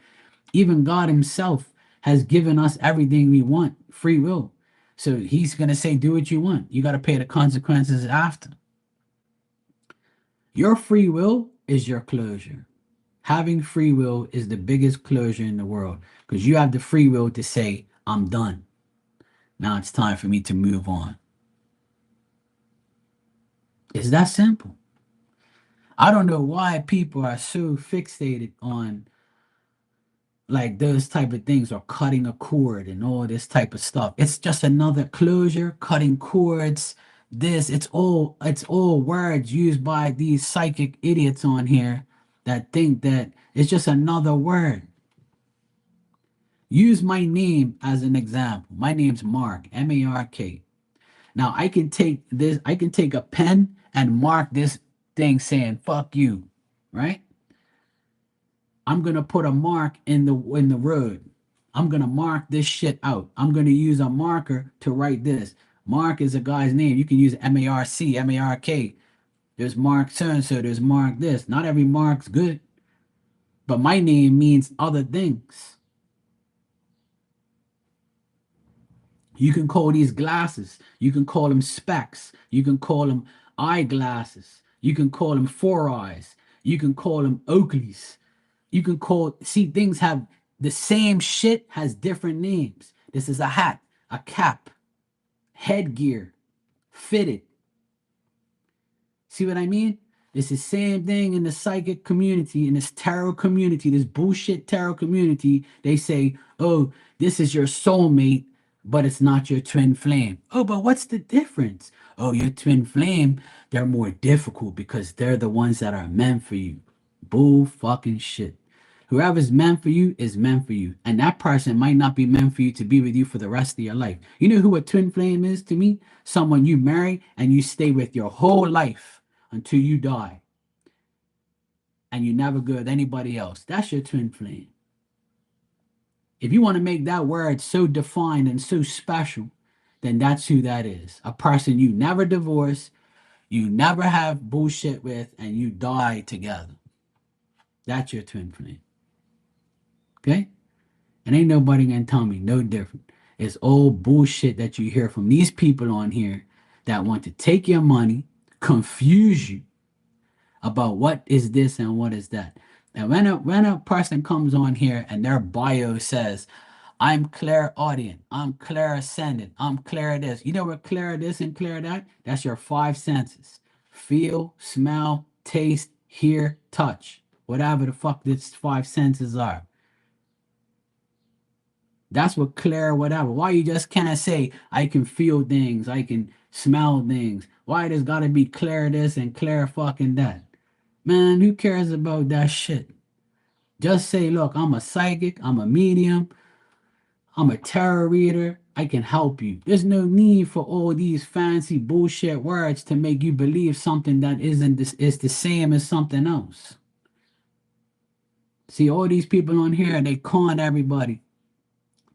Even God himself has given us everything we want, free will. So he's going to say, do what you want. You got to pay the consequences after. Your free will is your closure. Having free will is the biggest closure in the world, because you have the free will to say, I'm done. Now it's time for me to move on. It's that simple. I don't know why people are so fixated on like those type of things, or cutting a cord and all this type of stuff. It's just another closure, cutting cords. It's all words used by these psychic idiots on here that think that it's just another word. Use my name as an example. My name's Mark, M-A-R-K. Now I can take a pen and mark this thing saying fuck you, right? I'm gonna put a mark in the road. I'm gonna mark this shit out. I'm gonna use a marker to write this. Mark is a guy's name. You can use M-A-R-C, M-A-R-K. There's Mark so-and-so, there's Mark this. Not every Mark's good. But my name means other things. You can call these glasses. You can call them specs. You can call them eyeglasses. You can call them 4 eyes. You can call them Oakleys. You can things have the same shit, has different names. This is a hat, a cap, headgear, fitted. See what I mean? It's the same thing in the psychic community, in this tarot community, this bullshit tarot community. They say, oh, this is your soulmate. but it's not your twin flame. Oh, but what's the difference? Oh, your twin flame, they're more difficult because they're the ones that are meant for you. Bull fucking shit. Whoever's meant for you is meant for you. And that person might not be meant for you to be with you for the rest of your life. You know who a twin flame is to me? Someone you marry and you stay with your whole life until you die. And you never go with anybody else. That's your twin flame. If you want to make that word so defined and so special, then that's who that is. A person you never divorce, you never have bullshit with, and you die together. That's your twin flame. Okay? And ain't nobody gonna tell me no different. It's old bullshit that you hear from these people on here that want to take your money, confuse you about what is this and what is that. And when a person comes on here and their bio says, I'm clairaudient, I'm clairascendant, I'm clear this. You know what clear this and clear that? That's your five senses. Feel, smell, taste, hear, touch. Whatever the fuck these five senses are. That's what clear whatever. Why you just can't say I can feel things, I can smell things. Why there's gotta be clear this and clear fucking that? Man, who cares about that shit? Just say, look, I'm a psychic, I'm a medium, I'm a tarot reader, I can help you. There's no need for all these fancy bullshit words to make you believe something that isn't this is the same as something else. See, all these people on here, they con everybody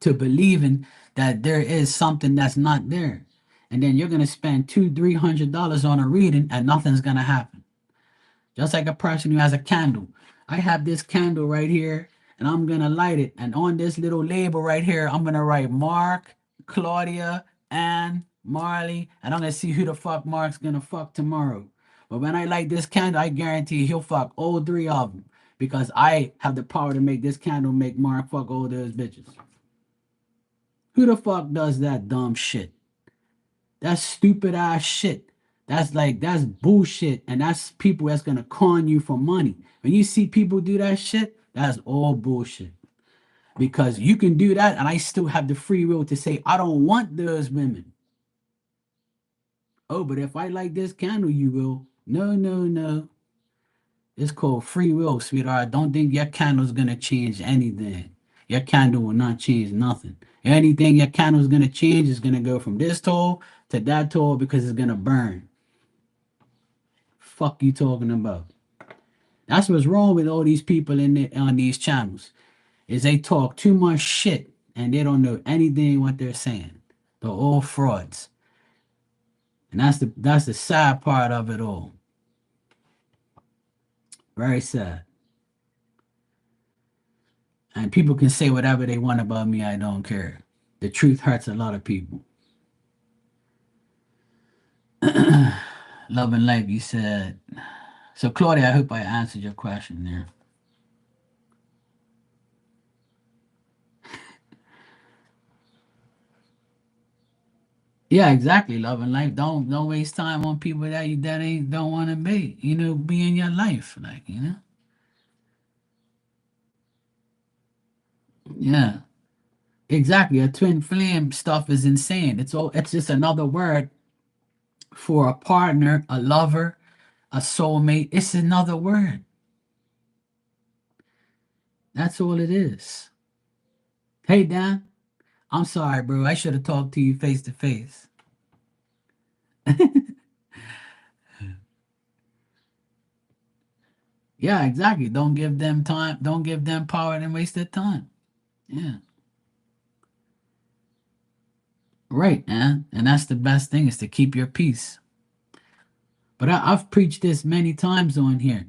to believing that there is something that's not there. And then you're gonna spend $200-300 on a reading and nothing's gonna happen. Just like a person who has a candle. I have this candle right here and I'm going to light it. And on this little label right here, I'm going to write Mark, Claudia, Ann, Marley. And I'm going to see who the fuck Mark's going to fuck tomorrow. But when I light this candle, I guarantee he'll fuck all three of them. Because I have the power to make this candle make Mark fuck all those bitches. Who the fuck does that dumb shit? That's stupid ass shit. That's bullshit. And that's people that's gonna con you for money. When you see people do that shit, that's all bullshit. Because you can do that and I still have the free will to say, I don't want those women. Oh, but if I like this candle, you will. No, no, no. It's called free will, sweetheart. Don't think your candle's gonna change anything. Your candle will not change nothing. Anything your candle's gonna change is gonna go from this tall to that tall because it's gonna burn. Fuck you talking about? That's what's wrong with all these people on these channels. Is they talk too much shit and they don't know anything what they're saying. They're all frauds. And that's the sad part of it all. Very sad. And people can say whatever they want about me, I don't care. The truth hurts a lot of people. Love and life, you said. So Claudia, I hope I answered your question there. Yeah, exactly. Love and life. Don't waste time on people that ain't don't want to be. Be in your life, Yeah, exactly. A twin flame stuff is insane. It's just another word for a partner, a lover, a soulmate. It's another word. That's all it is. Hey Dan, I'm sorry, bro. I should have talked to you face to face. Yeah, exactly. Don't give them time. Don't give them power and waste their time. Yeah. Right, man. And that's the best thing is to keep your peace. But I've preached this many times on here,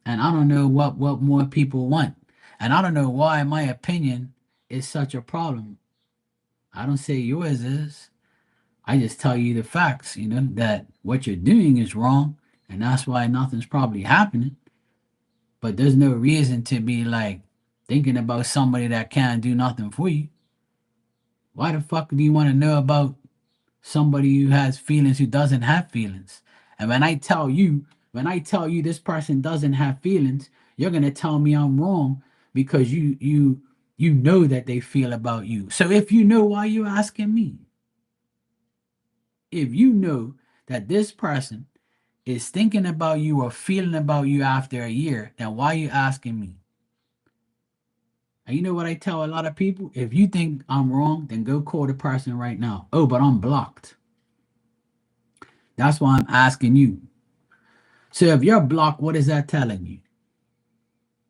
and I don't know what more people want, and I don't know why my opinion is such a problem. I don't say yours is. I just tell you the facts. That what you're doing is wrong, and that's why nothing's probably happening. But there's no reason to be like thinking about somebody that can't do nothing for you. Why the fuck do you want to know about somebody who has feelings who doesn't have feelings? And when I tell you this person doesn't have feelings, you're gonna tell me I'm wrong because You know that they feel about you. So if you know, why you asking me? If you know that this person is thinking about you or feeling about you after a year, then why are you asking me? And you know what I tell a lot of people? If you think I'm wrong, then go call the person right now. Oh, but I'm blocked. That's why I'm asking you. So if you're blocked, what is that telling you?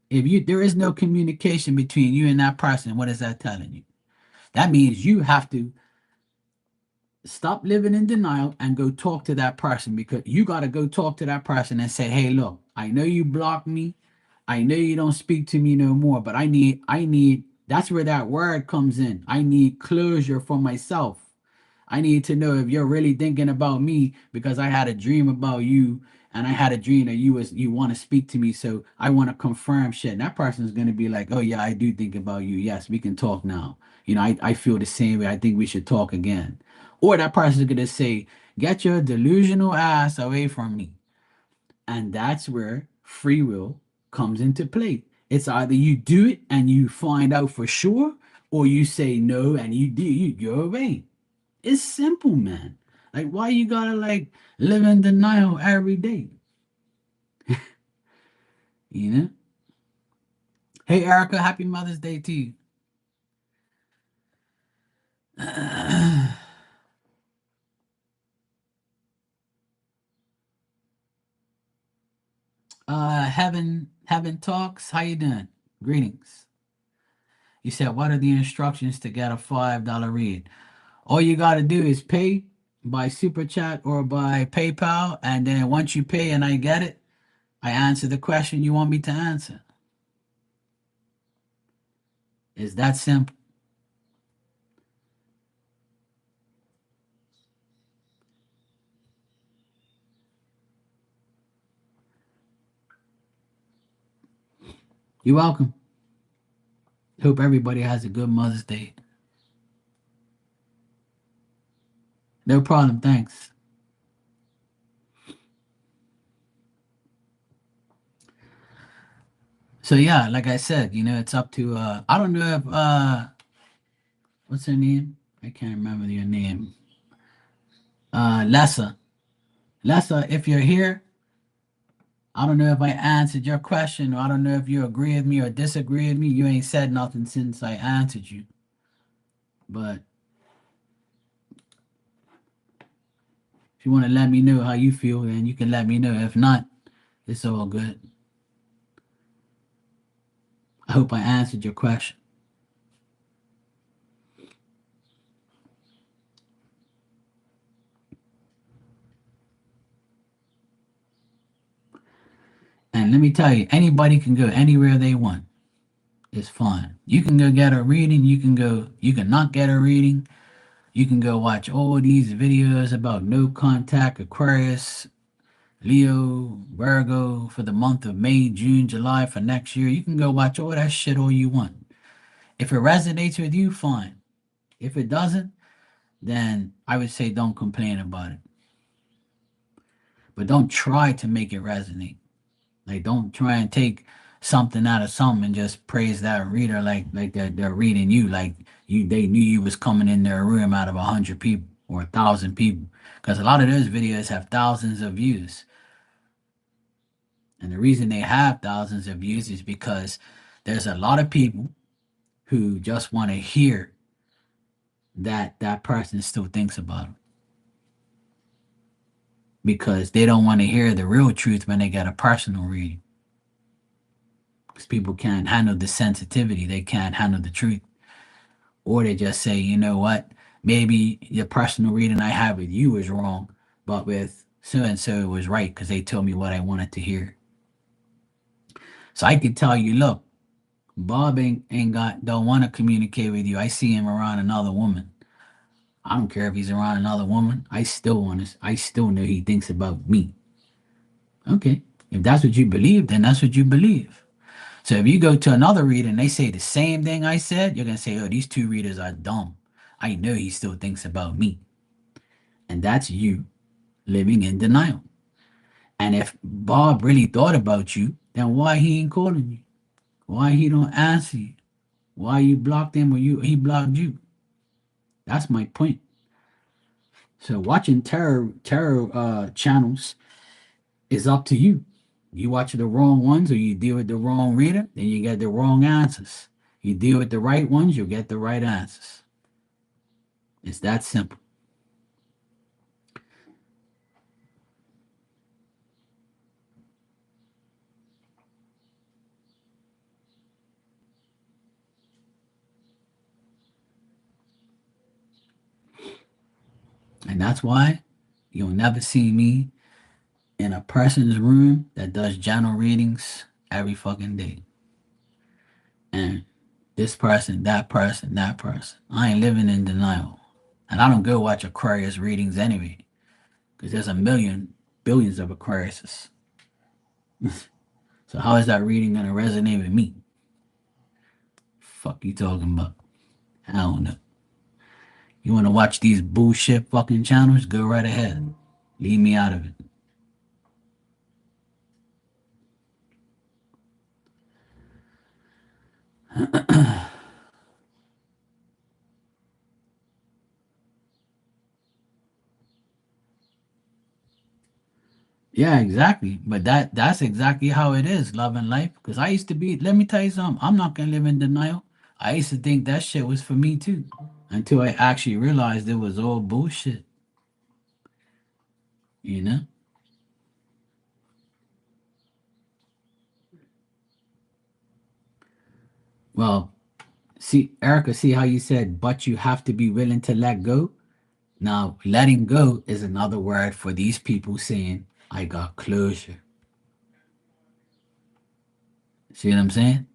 If you there is no communication between you and that person, what is that telling you? That means you have to stop living in denial and go talk to that person, because you got to go talk to that person and say, hey, look, I know you blocked me. I know you don't speak to me no more, but I need, that's where that word comes in. I need closure for myself. I need to know if you're really thinking about me, because I had a dream about you, and I had a dream that you want to speak to me. So I want to confirm shit. And that person is going to be like, oh yeah, I do think about you. Yes, we can talk now. I feel the same way. I think we should talk again. Or that person is going to say, get your delusional ass away from me. And that's where free will comes into play. It's either you do it and you find out for sure, or you say no and you go away. It's simple, man. Like, why you gotta like live in denial every day? You know? Hey, Erica, happy Mother's Day to you. Heaven talks. How you doing? Greetings. You said, what are the instructions to get a $5 read? All you gotta do is pay by super chat or by PayPal, and then once you pay and I get it, I answer the question you want me to answer. It's that simple. You're welcome. Hope everybody has a good Mother's Day. No problem. Thanks. So yeah, like I said, it's up to I don't know if what's her name? I can't remember your name. Lessa. Lessa, if you're here, I don't know if I answered your question, or I don't know if you agree with me or disagree with me. You ain't said nothing since I answered you. But if you want to let me know how you feel, then you can let me know. If not, it's all good. I hope I answered your question. And let me tell you, anybody can go anywhere they want. It's fun. You can go get a reading. You can not get a reading. You can go watch all these videos about no contact Aquarius, Leo, Virgo for the month of May, June, July for next year. You can go watch all that shit all you want. If it resonates with you, fine. If it doesn't, then I would say don't complain about it. But don't try to make it resonate. Like, don't try and take something out of something and just praise that reader like they're reading you, like they knew you was coming in their room out of 100 people or 1,000 people, because a lot of those videos have thousands of views, and the reason they have thousands of views is because there's a lot of people who just want to hear that that person still thinks about them, because they don't want to hear the real truth when they get a personal reading, because people can't handle the sensitivity, they can't handle the truth. Or they just say, you know what, maybe the personal reading I have with you is wrong, but with so and so it was right because they told me what I wanted to hear. So I could tell you, look, Bob ain't got don't want to communicate with you. I see him around another woman. I don't care if he's around another woman. I still know he thinks about me. Okay. If that's what you believe, then that's what you believe. So if you go to another reader and they say the same thing I said, you're gonna say, oh, these two readers are dumb. I know he still thinks about me. And that's you living in denial. And if Bob really thought about you, then why he ain't calling you? Why he don't answer you? Why you blocked him or he blocked you? That's my point. So watching terror channels is up to you. You watch the wrong ones or you deal with the wrong reader, then you get the wrong answers. You deal with the right ones, you'll get the right answers. It's that simple. And that's why you'll never see me in a person's room that does general readings every fucking day. And this person, that person, that person. I ain't living in denial. And I don't go watch Aquarius readings anyway, because there's a million, billions of Aquariuses. So how is that reading gonna resonate with me? Fuck you talking about? I don't know. You wanna watch these bullshit fucking channels? Go right ahead. Leave me out of it. Yeah, exactly. But that's exactly how it is, love and life. Because I used to be, let me tell you something, I'm not gonna live in denial. I used to think that shit was for me too. Until I actually realized it was all bullshit, you know? Well, see, Erica, see how you said, but you have to be willing to let go? Now, letting go is another word for these people saying, I got closure. See what I'm saying?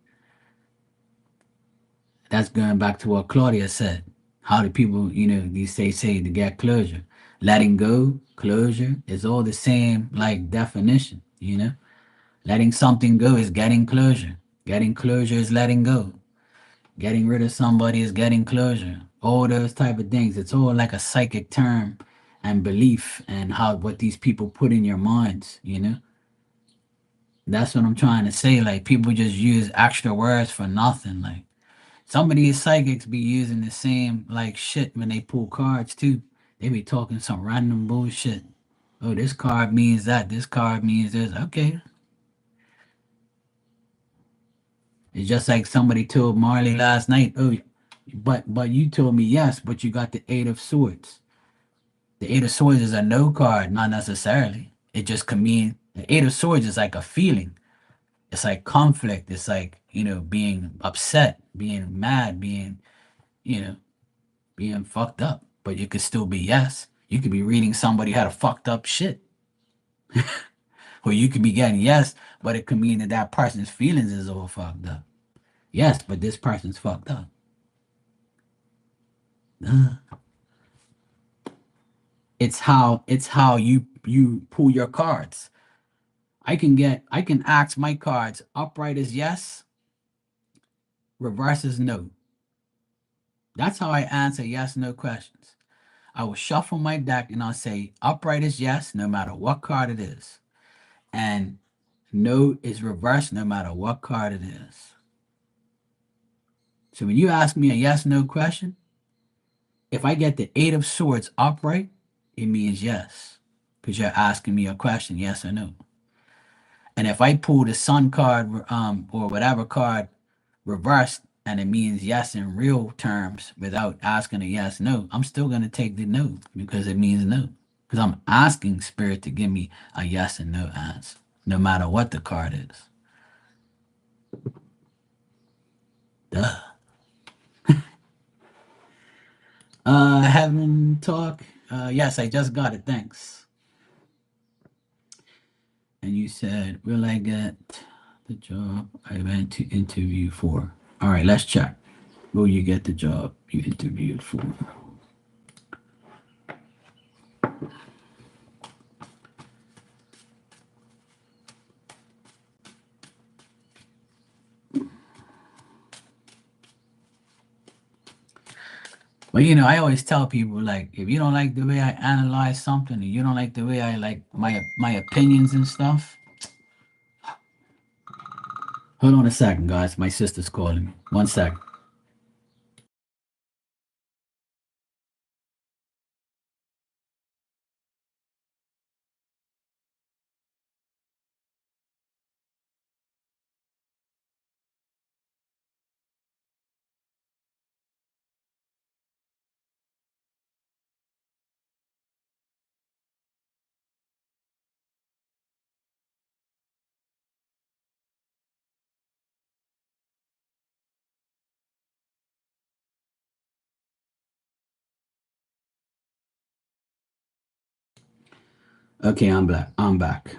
That's going back to what Claudia said. How do people, these say to get closure? Letting go, closure is all the same like definition, Letting something go is getting closure. Getting closure is letting go. Getting rid of somebody is getting closure. All those type of things. It's all like a psychic term and belief and how what these people put in your minds. That's what I'm trying to say. Like people just use extra words for nothing. Like some of these psychics be using the same like shit when they pull cards too. They be talking some random bullshit. Oh, this card means that. This card means this. Okay. It's just like somebody told Marley last night, oh, but you told me yes, but you got the Eight of Swords. The Eight of Swords is a no card, not necessarily. It just can mean the Eight of Swords is like a feeling. It's like conflict. It's like, being upset, being mad, you know, being fucked up. But you could still be yes. You could be reading somebody had a fucked up shit. Or you could be getting yes, but it could mean that that person's feelings is all fucked up. Yes, but this person's fucked up. It's how you pull your cards. I can ask my cards. Upright is yes, reverse is no. That's how I answer yes no questions. I will shuffle my deck and I'll say upright is yes no matter what card it is. And no is reverse no matter what card it is. So when you ask me a yes no question, if I get the Eight of Swords upright, it means yes. Because you're asking me a question, yes or no. And if I pull the Sun card or whatever card reversed and it means yes in real terms without asking a yes no, I'm still gonna take the no because it means no. Because I'm asking spirit to give me a yes and no answer, no matter what the card is. Duh. Heaven talk. Yes, I just got it. Thanks. And you said, will I get the job I went to interview for? All right, let's check. Will you get the job you interviewed for? Well, I always tell people like, if you don't like the way I analyze something, or you don't like the way I like my opinions and stuff. Hold on a second, guys. My sister's calling me. 1 second. Okay, I'm back. I'm back.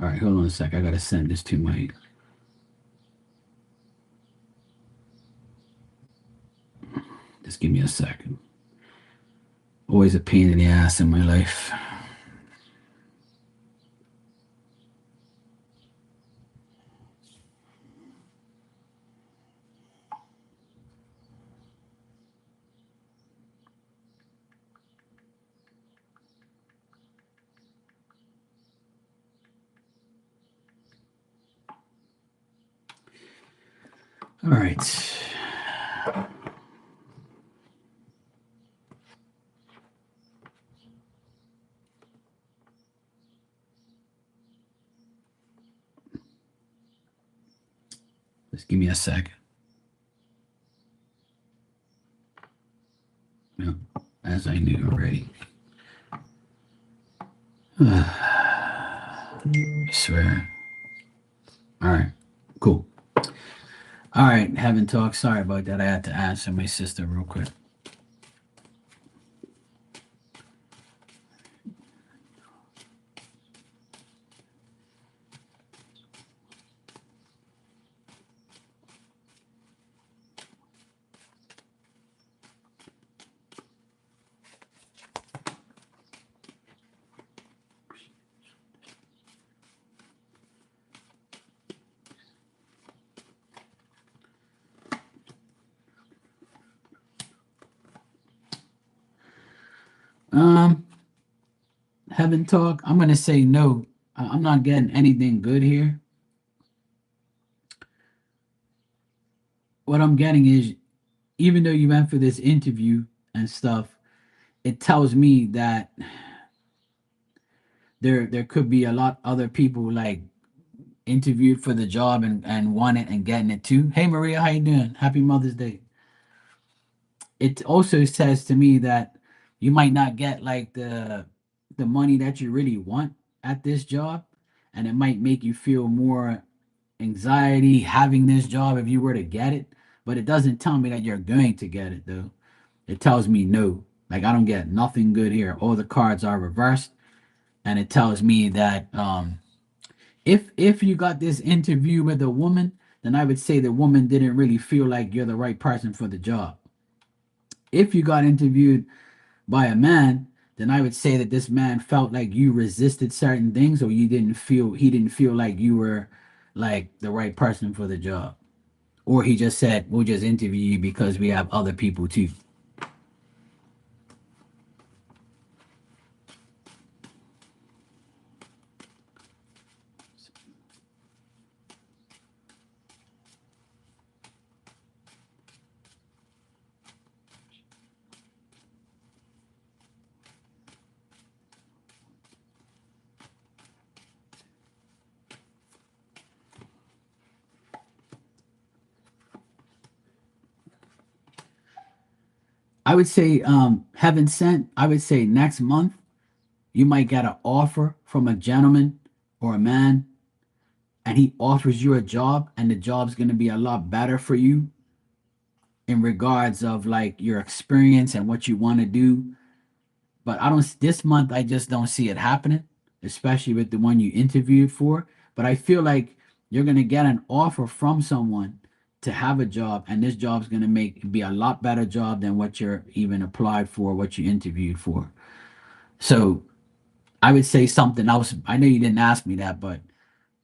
All right, hold on a sec. I gotta send this to my. Just give me a second. Always a pain in the ass in my life. All right. Just give me a second. Yeah, as I knew already. I swear. All right, cool. All right, having talk. Sorry about that. I had to answer my sister real quick. Um, having talk. I'm gonna say no. I'm not getting anything good here. What I'm getting is, even though you went for this interview and stuff, it tells me that there could be a lot other people like interviewed for the job and want it and getting it too. Hey Maria, how you doing? Happy Mother's Day. It also says to me that you might not get like the money that you really want at this job, and it might make you feel more anxiety having this job if you were to get it. But it doesn't tell me that you're going to get it though. It tells me no. Like I don't get nothing good here. All the cards are reversed, and it tells me that if you got this interview with a woman, then I would say the woman didn't really feel like you're the right person for the job. If you got interviewed by a man, then I would say that this man felt like you resisted certain things, or you didn't feel he didn't feel like you were like the right person for the job. Or he just said, we'll just interview you because we have other people too. I would say, heaven sent, I would say next month you might get an offer from a gentleman or a man, and he offers you a job, and the job's going to be a lot better for you in regards of like your experience and what you want to do. But I don't, this month I just don't see it happening, especially with the one you interviewed for. But I feel like you're going to get an offer from someone to have a job, and this job's going to make be a lot better job than what you're even applied for, what you interviewed for. So I would say something else. I know you didn't ask me that, but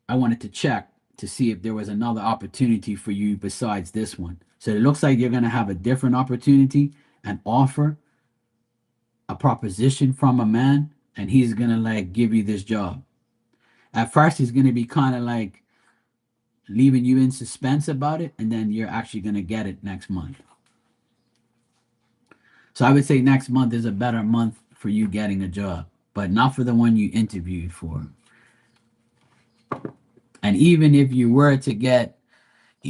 I wanted to check to see if there was another opportunity for you besides this one. So it looks like you're going to have a different opportunity, an offer, a proposition from a man, and he's going to like give you this job. At first, he's going to be kind of like leaving you in suspense about it, and then you're actually going to get it next month. So I would say next month is a better month for you getting a job, but not for the one you interviewed for. And even if you were to get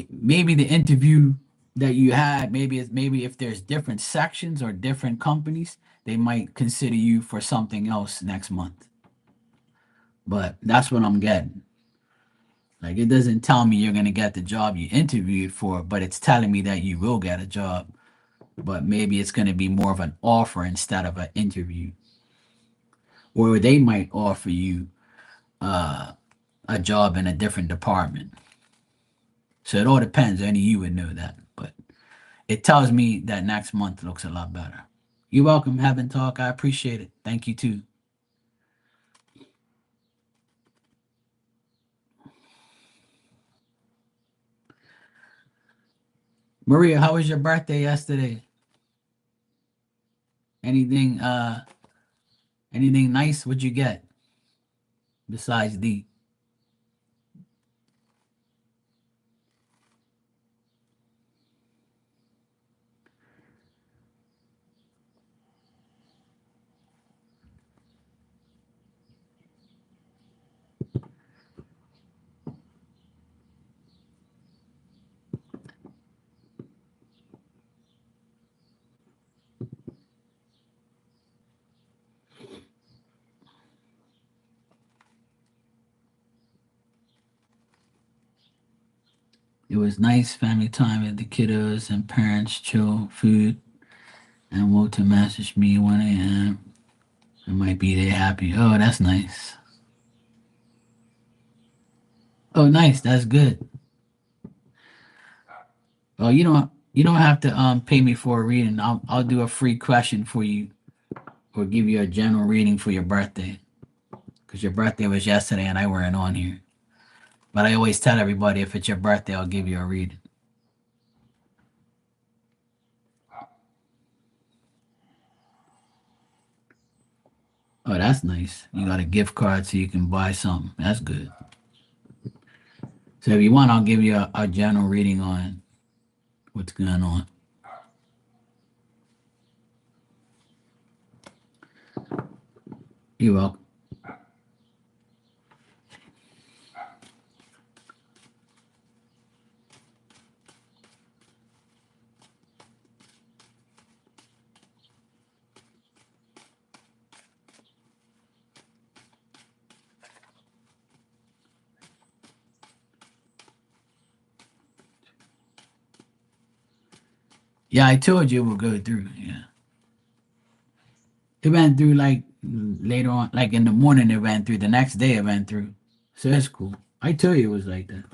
maybe the interview that you had, maybe if there's different sections or different companies, they might consider you for something else next month. But that's what I'm getting. Like it doesn't tell me you're gonna get the job you interviewed for, but it's telling me that you will get a job but maybe it's going to be more of an offer instead of an interview, or they might offer you uh, a job in a different department. So it all depends. Only you would know that, but it tells me that next month looks a lot better. You're welcome, Heaven Talk. I appreciate it. Thank you too. Maria, how was your birthday yesterday? Anything anything nice? What'd you get besides the it was nice family time with the kiddos and parents, chill, food, and Walter messaged me 1 a.m. It might be they happy. Oh, that's nice. Oh, nice. That's good. Oh, you don't have to pay me for a reading. I'll do a free question for you or give you a general reading for your birthday because your birthday was yesterday and I weren't on here. But I always tell everybody if it's your birthday, I'll give you a reading. Oh, that's nice. You got a gift card so you can buy something. That's good. So if you want, I'll give you a general reading on what's going on. You're welcome. Yeah, I told you it would go through. Yeah. It went through like later on, like in the morning, it went through. The next day, it went through. So that's cool. I told you it was like that.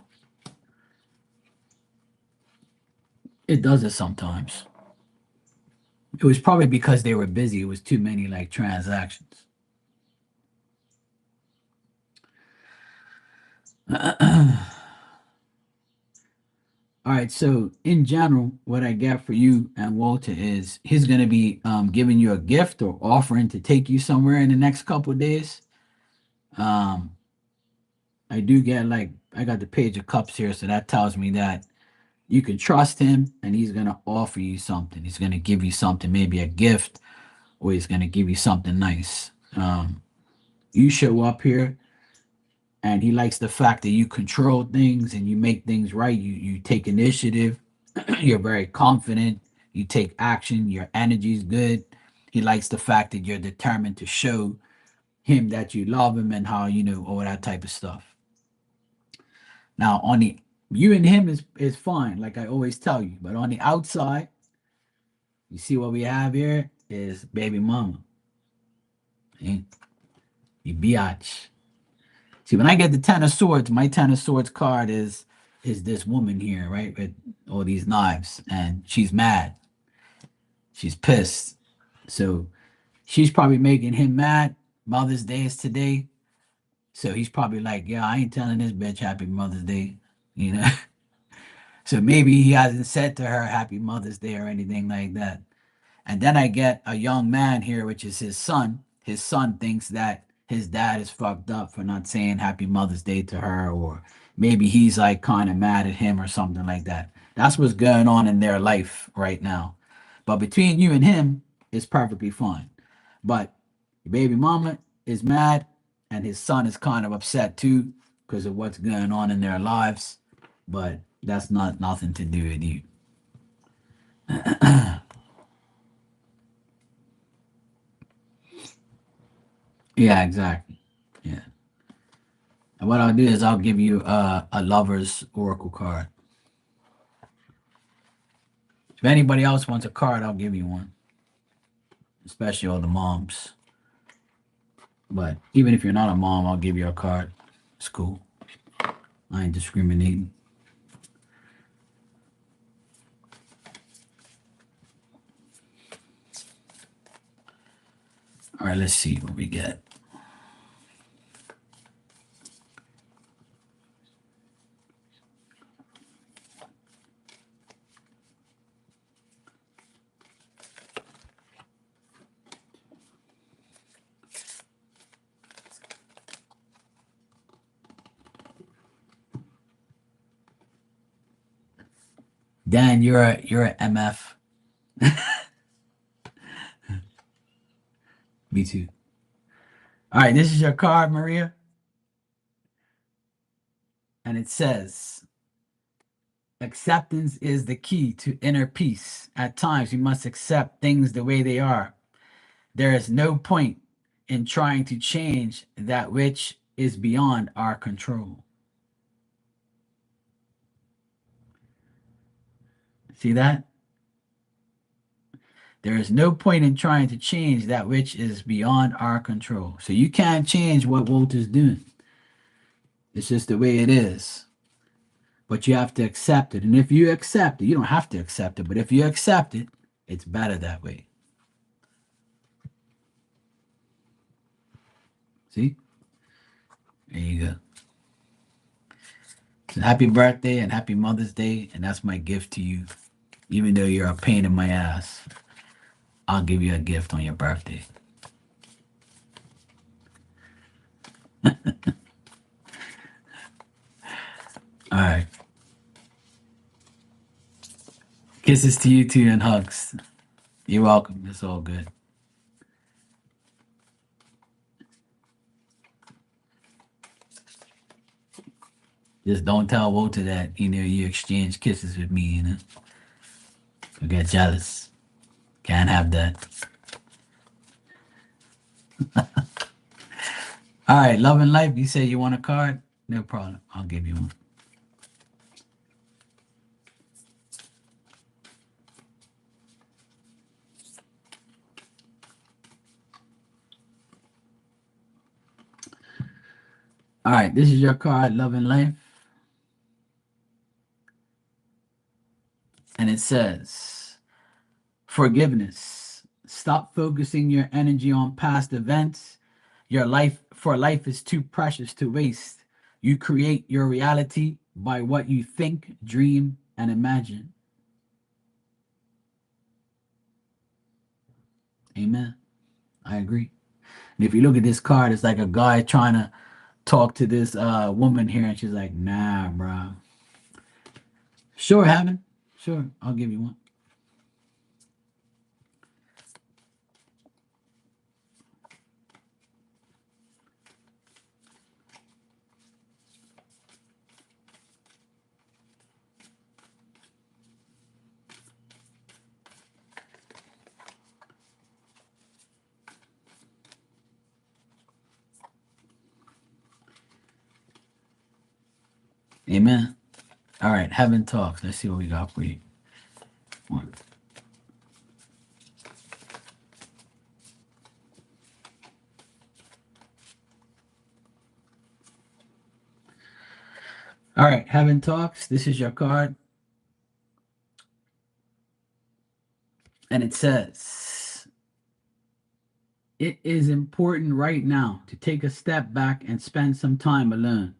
It does it sometimes. It was probably because they were busy. It was too many like transactions. All right. So in general, what I got for you and Walter is he's gonna be giving you a gift or offering to take you somewhere in the next couple of days. Um, I do get like I got the page of cups here, so that tells me that you can trust him and he's gonna offer you something. He's gonna give you something, maybe a gift, or he's gonna give you something nice. You show up here and he likes the fact that you control things and you make things right. You take initiative. You're very confident. You take action. Your energy is good. He likes the fact that you're determined to show him that you love him and how all that type of stuff. Now, on the you and him is fine, like I always tell you. But on the outside, you see what we have here is baby mama, eh? You biatch. See, when I get the Ten of Swords, my Ten of Swords card is this woman here, right, with all these knives, and she's mad. She's pissed. So she's probably making him mad. Mother's Day is today, so he's probably like, "Yeah, I ain't telling this bitch Happy Mother's Day," you know. So maybe he hasn't said to her Happy Mother's Day or anything like that. And then I get a young man here, which is his son. His son thinks that his dad is fucked up for not saying Happy Mother's Day to her, or maybe he's like kind of mad at him or something like that. That's what's going on in their life right now. But between you and him, it's perfectly fine. But your baby mama is mad, and his son is kind of upset too because of what's going on in their lives. But that's not nothing to do with you. Yeah, exactly. Yeah. And what I'll do is I'll give you a lover's oracle card. If anybody else wants a card, I'll give you one, especially all the moms. But even if you're not a mom, I'll give you a card. It's cool. I ain't discriminating. All right, let's see what we get. Dan, you're a MF. Me too. All right, this is your card, Maria. And it says, acceptance is the key to inner peace. At times, we must accept things the way they are. There is no point in trying to change that which is beyond our control. See that? There is no point in trying to change that which is beyond our control. So you can't change what Walter's doing. It's just the way it is. But you have to accept it. And if you accept it, you don't have to accept it, but if you accept it, it's better that way. See? There you go. So happy birthday and happy Mother's Day. And that's my gift to you. Even though you're a pain in my ass, I'll give you a gift on your birthday. All right. Kisses to you too and hugs. You're welcome. It's all good. Just don't tell Walter that, you exchange kisses with me, He'll get jealous. Can't have that. All right, love and life. You say you want a card? No problem. I'll give you one. All right, this is your card, love and life. And it says, forgiveness. Stop focusing your energy on past events. Life is too precious to waste. You create your reality by what you think, dream, and imagine. Amen. I agree. And if you look at this card, it's like a guy trying to talk to this woman here, and she's like, nah, bro. Sure, Heaven. Sure, I'll give you one. Amen. All right, Heaven talks. Let's see what we got for you. One. All right, Heaven talks. This is your card. And it says, it is important right now to take a step back and spend some time alone.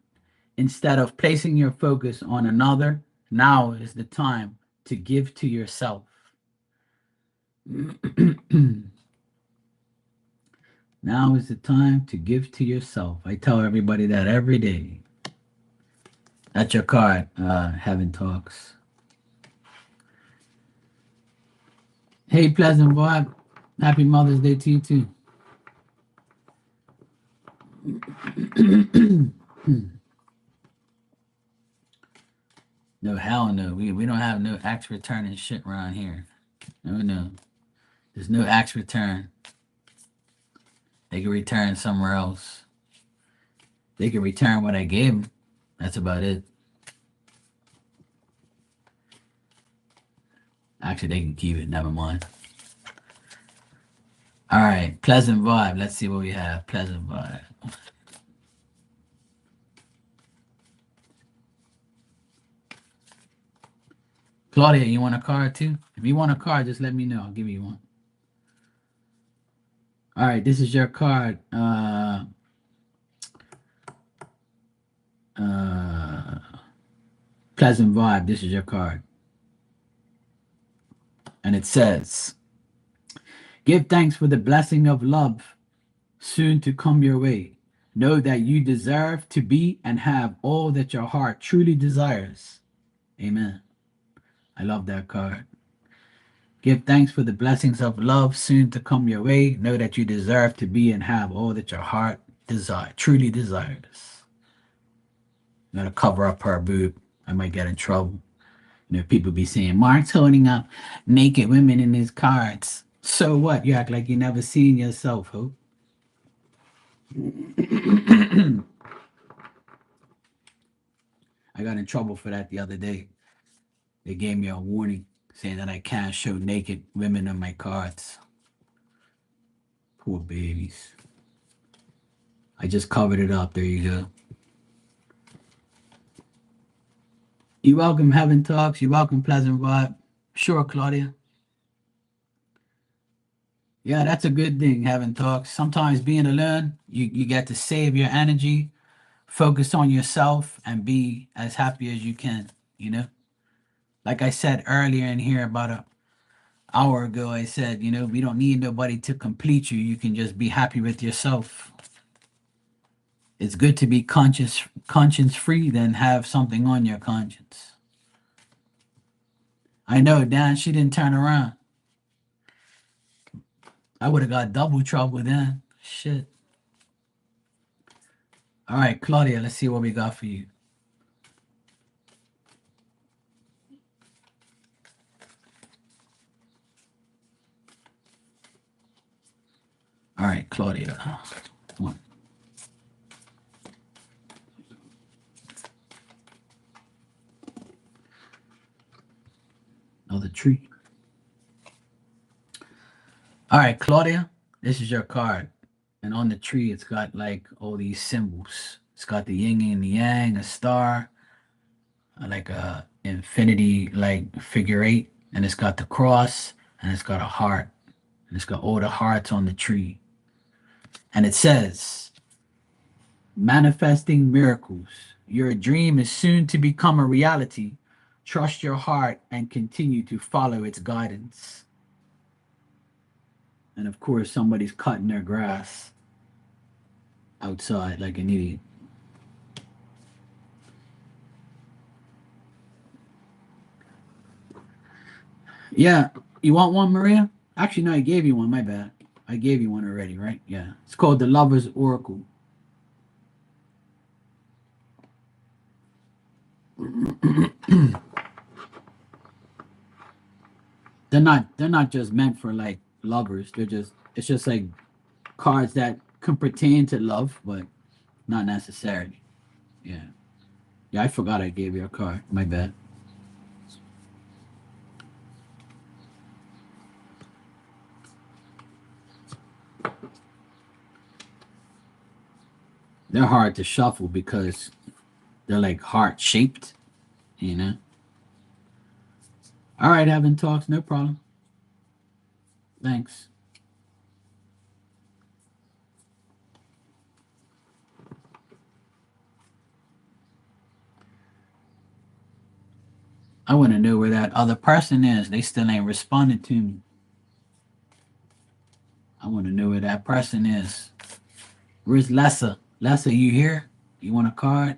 Instead of placing your focus on another, now is the time to give to yourself. Now is the time to give to yourself. I tell everybody that every day. That's your card, Heaven Talks. Hey, Pleasant Vibe. Happy Mother's Day to you, too. No, hell no. We don't have no axe return and shit around here. No. There's no axe return. They can return somewhere else. They can return what I gave them. That's about it. Actually, they can keep it. Never mind. All right, pleasant vibe. Let's see what we have. Pleasant vibe. Claudia, you want a card too? If you want a card, just let me know. I'll give you one. All right, this is your card. Uh, pleasant vibe. This is your card, and it says, "Give thanks for the blessing of love soon to come your way. Know that you deserve to be and have all that your heart truly desires." Amen. I love that card. Give thanks for the blessings of love soon to come your way. Know that you deserve to be and have all that your heart truly desires. I'm gonna cover up her boob. I might get in trouble. You know, people be saying Mark's holding up naked women in his cards. So what? You act like you never seen yourself, ho. I got in trouble for that the other day. They gave me a warning saying that I can't show naked women on my cards. Poor babies. I just covered it up. There you go. You're welcome, Heaven Talks. You're welcome, Pleasant Vibe. Sure, Claudia. Yeah, that's a good thing, Heaven Talks. Sometimes being alone, you get to save your energy, focus on yourself, and be as happy as you can, you know? Like I said earlier in here about an hour ago, I said, we don't need nobody to complete you. You can just be happy with yourself. It's good to be conscience free than have something on your conscience. I know, Dan, she didn't turn around. I would have got double trouble then. Shit. All right, Claudia, let's see what we got for you. All right, Claudia. One. Another tree. All right, Claudia, this is your card. And on the tree, it's got like all these symbols. It's got the yin and the yang, a star, like a infinity, like figure eight. And it's got the cross, and it's got a heart. And it's got all the hearts on the tree. And it says, manifesting miracles. Your dream is soon to become a reality. Trust your heart and continue to follow its guidance. And of course, somebody's cutting their grass outside like an idiot. Yeah, you want one, Maria? Actually, no, I gave you one. My bad. I gave you one already, right? Yeah. It's called the Lover's Oracle. They're not just meant for like lovers. It's just like cards that can pertain to love, but not necessarily. Yeah. Yeah, I forgot I gave you a card. My bad. They're hard to shuffle because they're like heart shaped, you know. All right, having talks, no problem. Thanks. I want to know where that other person is. They still ain't responded to me. I want to know where that person is. Where's Lessa? Lessa, you here? You want a card?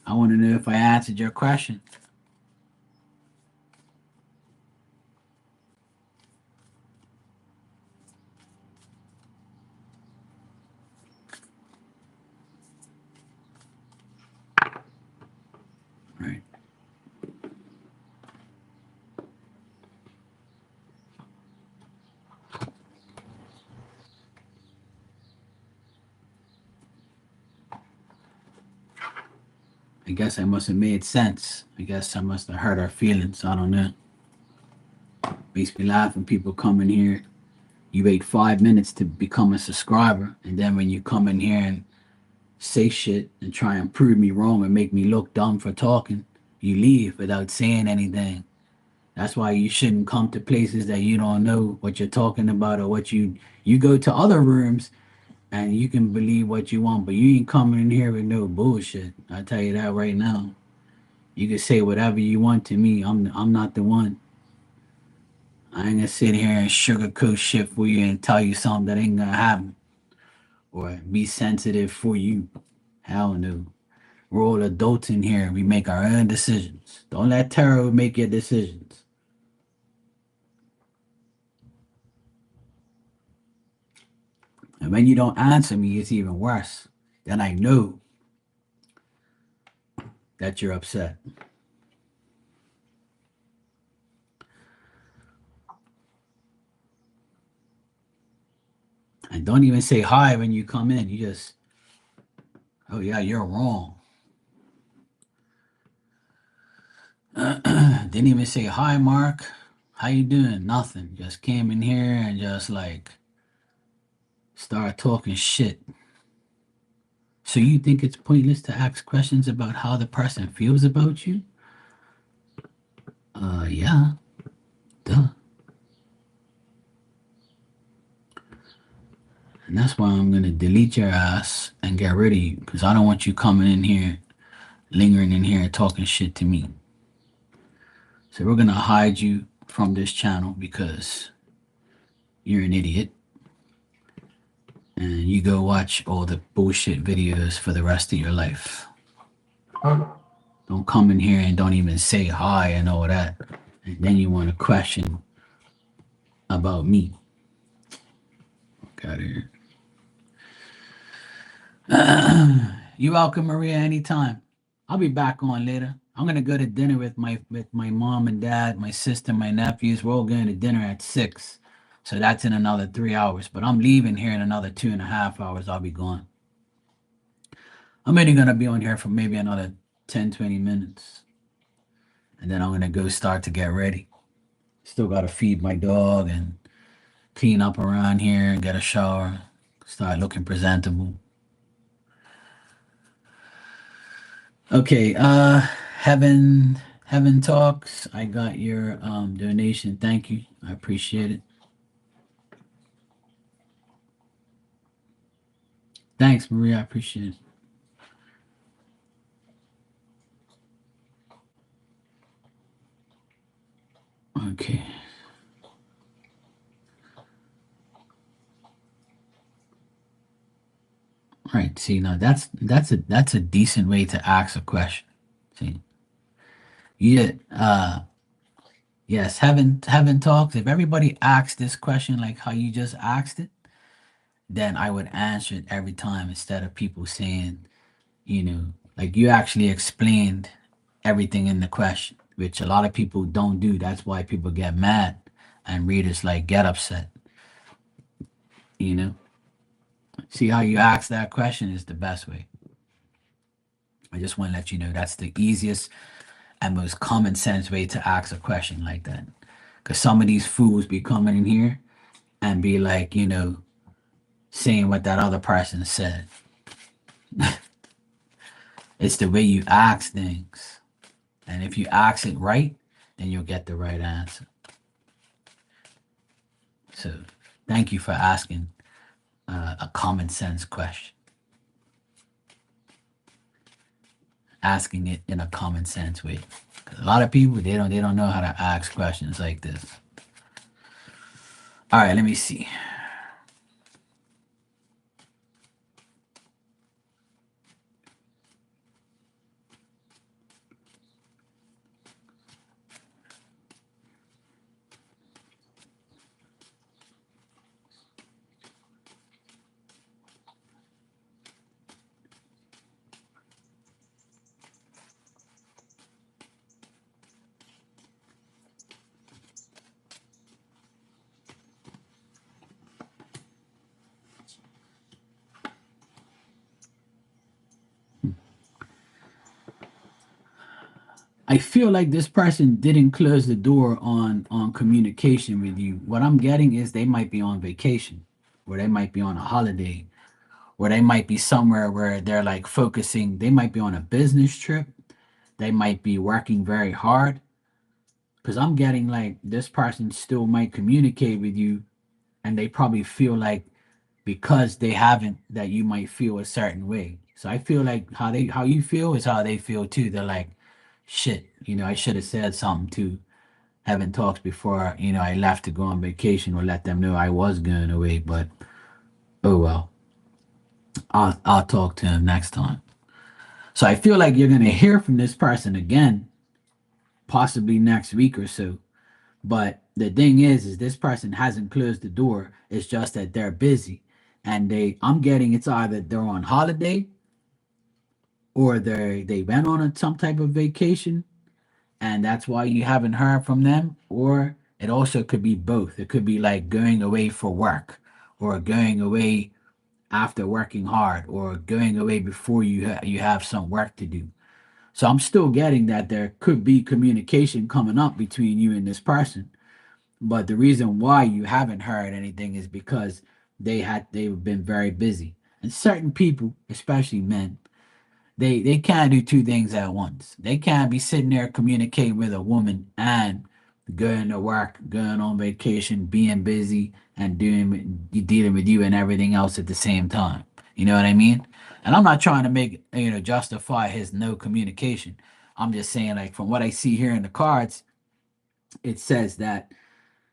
I want to know if I answered your question. All right. I guess I must have made sense. I guess I must have hurt her feelings. I don't know. Makes me laugh when people come in here. You wait 5 minutes to become a subscriber, and then when you come in here and say shit and try and prove me wrong and make me look dumb for talking, you leave without saying anything. That's why you shouldn't come to places that you don't know what you're talking about or what you go to other rooms and you can believe what you want, but you ain't coming in here with no bullshit. I tell you that right now. You can say whatever you want to me. I'm not the one. I ain't gonna sit here and sugarcoat shit for you and tell you something that ain't gonna happen or be sensitive for you. Hell no. We're all adults in here. We make our own decisions. Don't let terror make your decisions. And when you don't answer me, it's even worse. Then I know that you're upset. And don't even say hi when you come in. You just, oh yeah, you're wrong. Didn't even say hi, Mark. How you doing? Nothing. Just came in here and just like start talking shit. So you think it's pointless to ask questions about how the person feels about you? Yeah, duh. And that's why I'm gonna delete your ass and get rid of you, because I don't want you coming in here, lingering in here, and talking shit to me. So we're gonna hide you from this channel because you're an idiot, and you go watch all the bullshit videos for the rest of your life. Don't come in here and don't even say hi and all that, and then you want to question about me. Got here. You welcome, Maria, anytime. I'll be back on later. I'm gonna go to dinner with my mom and dad, my sister, my nephews. We're all going to dinner at 6, so that's in another 3 hours. But I'm leaving here in another 2.5 hours. I'll be gone. I'm only gonna be on here for maybe another 10, 20 minutes, and then I'm gonna go start to get ready. Still gotta feed my dog and clean up around here and get a shower, start looking presentable. Okay, Heaven Talks. I got your donation. Thank you. I appreciate it. Thanks, Maria. I appreciate it. Okay. Right. See, now that's a decent way to ask a question. See, yeah. Yes. Heaven Talks. If everybody asked this question like how you just asked it, then I would answer it every time instead of people saying, like you actually explained everything in the question, which a lot of people don't do. That's why people get mad and readers like get upset. You know, see how you ask that question is the best way. I just want to let you know that's the easiest and most common sense way to ask a question like that. Because some of these fools be coming in here and be like, saying what that other person said. It's the way you ask things. And if you ask it right, then you'll get the right answer. So thank you for asking a common sense question. Asking it in a common sense way. 'Cause a lot of people they don't know how to ask questions like this. All right, let me see. I feel like this person didn't close the door on communication with you. What I'm getting is they might be on vacation, or they might be on a holiday, or they might be somewhere where they're like focusing. They might be on a business trip. They might be working very hard. Because I'm getting like this person still might communicate with you, and they probably feel like because they haven't, that you might feel a certain way. So I feel like how you feel is how they feel too. They're like, shit, I should have said something to Heaven Talks before, I left to go on vacation, or let them know I was going away. But oh well, I'll talk to him next time. So I feel like you're gonna hear from this person again, possibly next week or so. But the thing is this person hasn't closed the door. It's just that they're busy, and I'm getting it's either they're on holiday, or they went on some type of vacation, and that's why you haven't heard from them. Or it also could be both. It could be like going away for work, or going away after working hard, or going away before you have some work to do. So I'm still getting that there could be communication coming up between you and this person. But the reason why you haven't heard anything is because they've been very busy. And certain people, especially men, they can't do two things at once. They can't be sitting there communicating with a woman and going to work, going on vacation, being busy, and dealing with you and everything else at the same time. You know what I mean? And I'm not trying to make justify his no communication. I'm just saying, like, from what I see here in the cards, it says that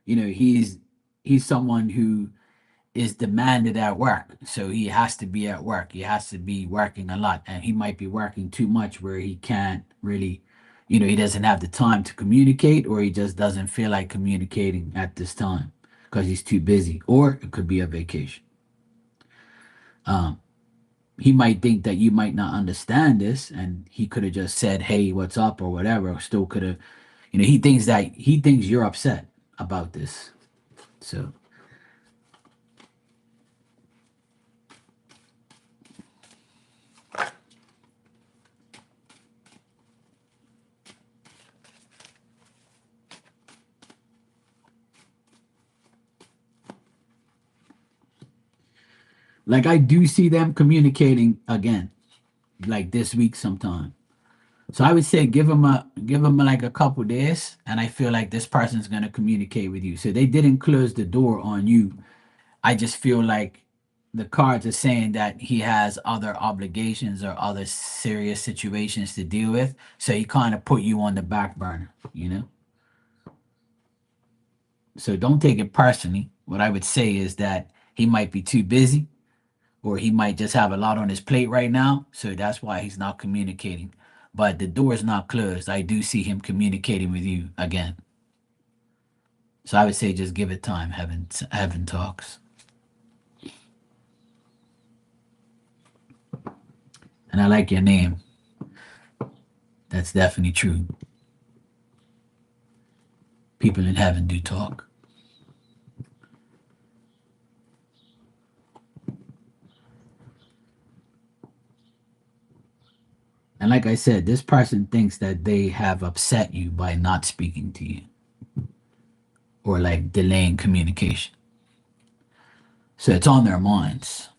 he's someone who is demanded at work. So he has to be at work. He has to be working a lot. And he might be working too much where he can't really, he doesn't have the time to communicate, or he just doesn't feel like communicating at this time because he's too busy. Or it could be a vacation. Um, he might think that you might not understand this, and he could have just said, "Hey, what's up?" or whatever. Still could have, he thinks you're upset about this. So, like, I do see them communicating again, like this week sometime. So I would say give them like a couple days, and I feel like this person's gonna communicate with you. So they didn't close the door on you. I just feel like the cards are saying that he has other obligations or other serious situations to deal with. So he kind of put you on the back burner. So don't take it personally. What I would say is that he might be too busy, or he might just have a lot on his plate right now. So that's why he's not communicating. But the door is not closed. I do see him communicating with you again. So I would say just give it time. Heaven talks. And I like your name. That's definitely true. People in heaven do talk. And like I said, this person thinks that they have upset you by not speaking to you, or like delaying communication. So it's on their minds.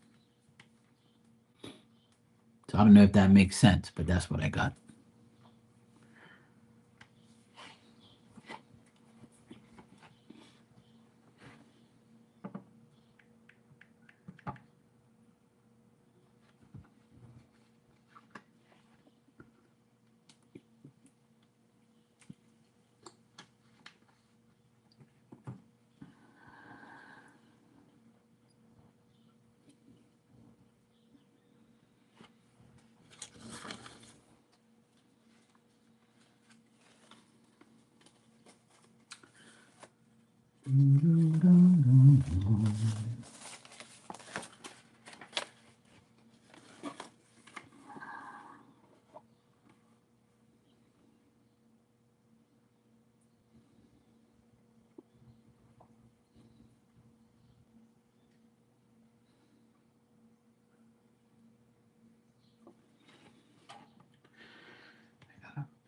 So I don't know if that makes sense, but that's what I got.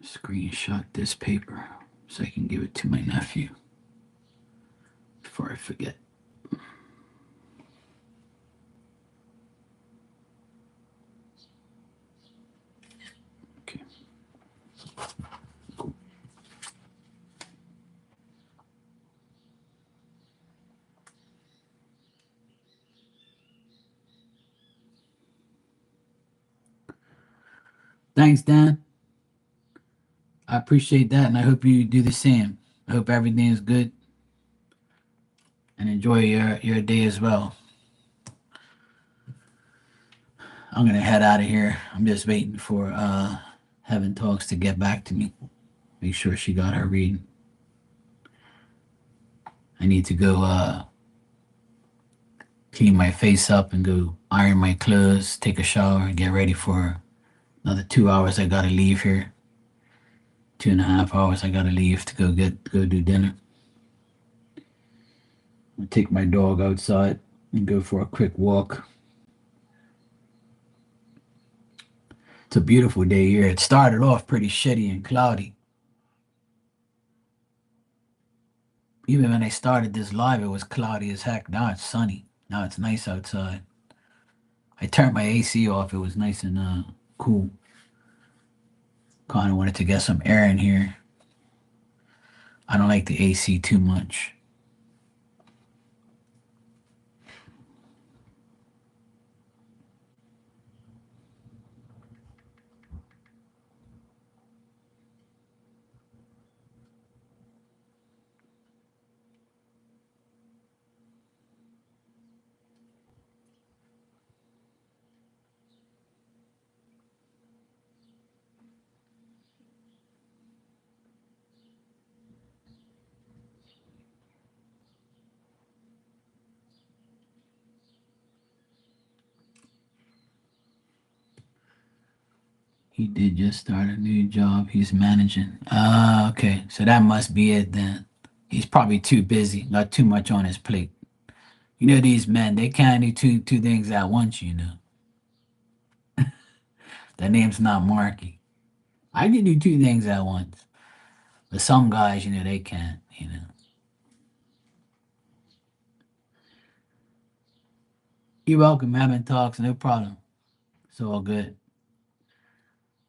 screenshot this paper so I can give it to my nephew before I forget. Okay. Cool. Thanks, Dan. I appreciate that, and I hope you do the same. I hope everything is good, and enjoy your day as well. I'm gonna head out of here. I'm just waiting for Heaven Talks to get back to me. Make sure she got her reading. I need to go clean my face up and go iron my clothes, take a shower, and get ready for another 2 hours. I gotta leave here. 2.5 hours. I gotta leave to go do dinner. I'll take my dog outside and go for a quick walk. It's a beautiful day here. It started off pretty shitty and cloudy. Even when I started this live, it was cloudy as heck. Now it's sunny. Now it's nice outside. I turned my AC off. It was nice and cool. Kind of wanted to get some air in here. I don't like the AC too much. He did just start a new job. He's managing. Okay. So that must be it then. He's probably too busy, got too much on his plate. You know these men, they can't do two things at once, you know. That name's not Marky. I can do two things at once. But some guys, they can't, You're welcome, having talks, no problem. It's all good.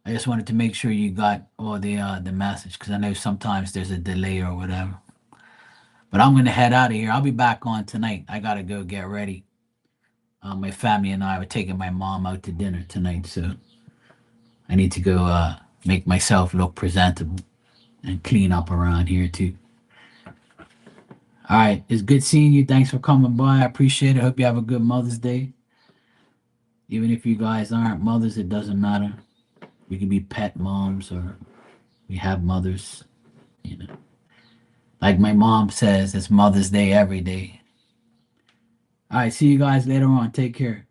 I just wanted to make sure you got all the message because I know sometimes there's a delay or whatever. But I'm gonna head out of here. I'll be back on tonight. I gotta go get ready. My family and I were taking my mom out to dinner tonight, so I need to go make myself look presentable and clean up around here too. All right, it's good seeing you. Thanks for coming by. I appreciate it. Hope you have a good Mother's Day. Even if you guys aren't mothers, it doesn't matter. We can be pet moms or we have mothers, you know. Like my mom says, it's Mother's Day every day. All right, see you guys later on. Take care.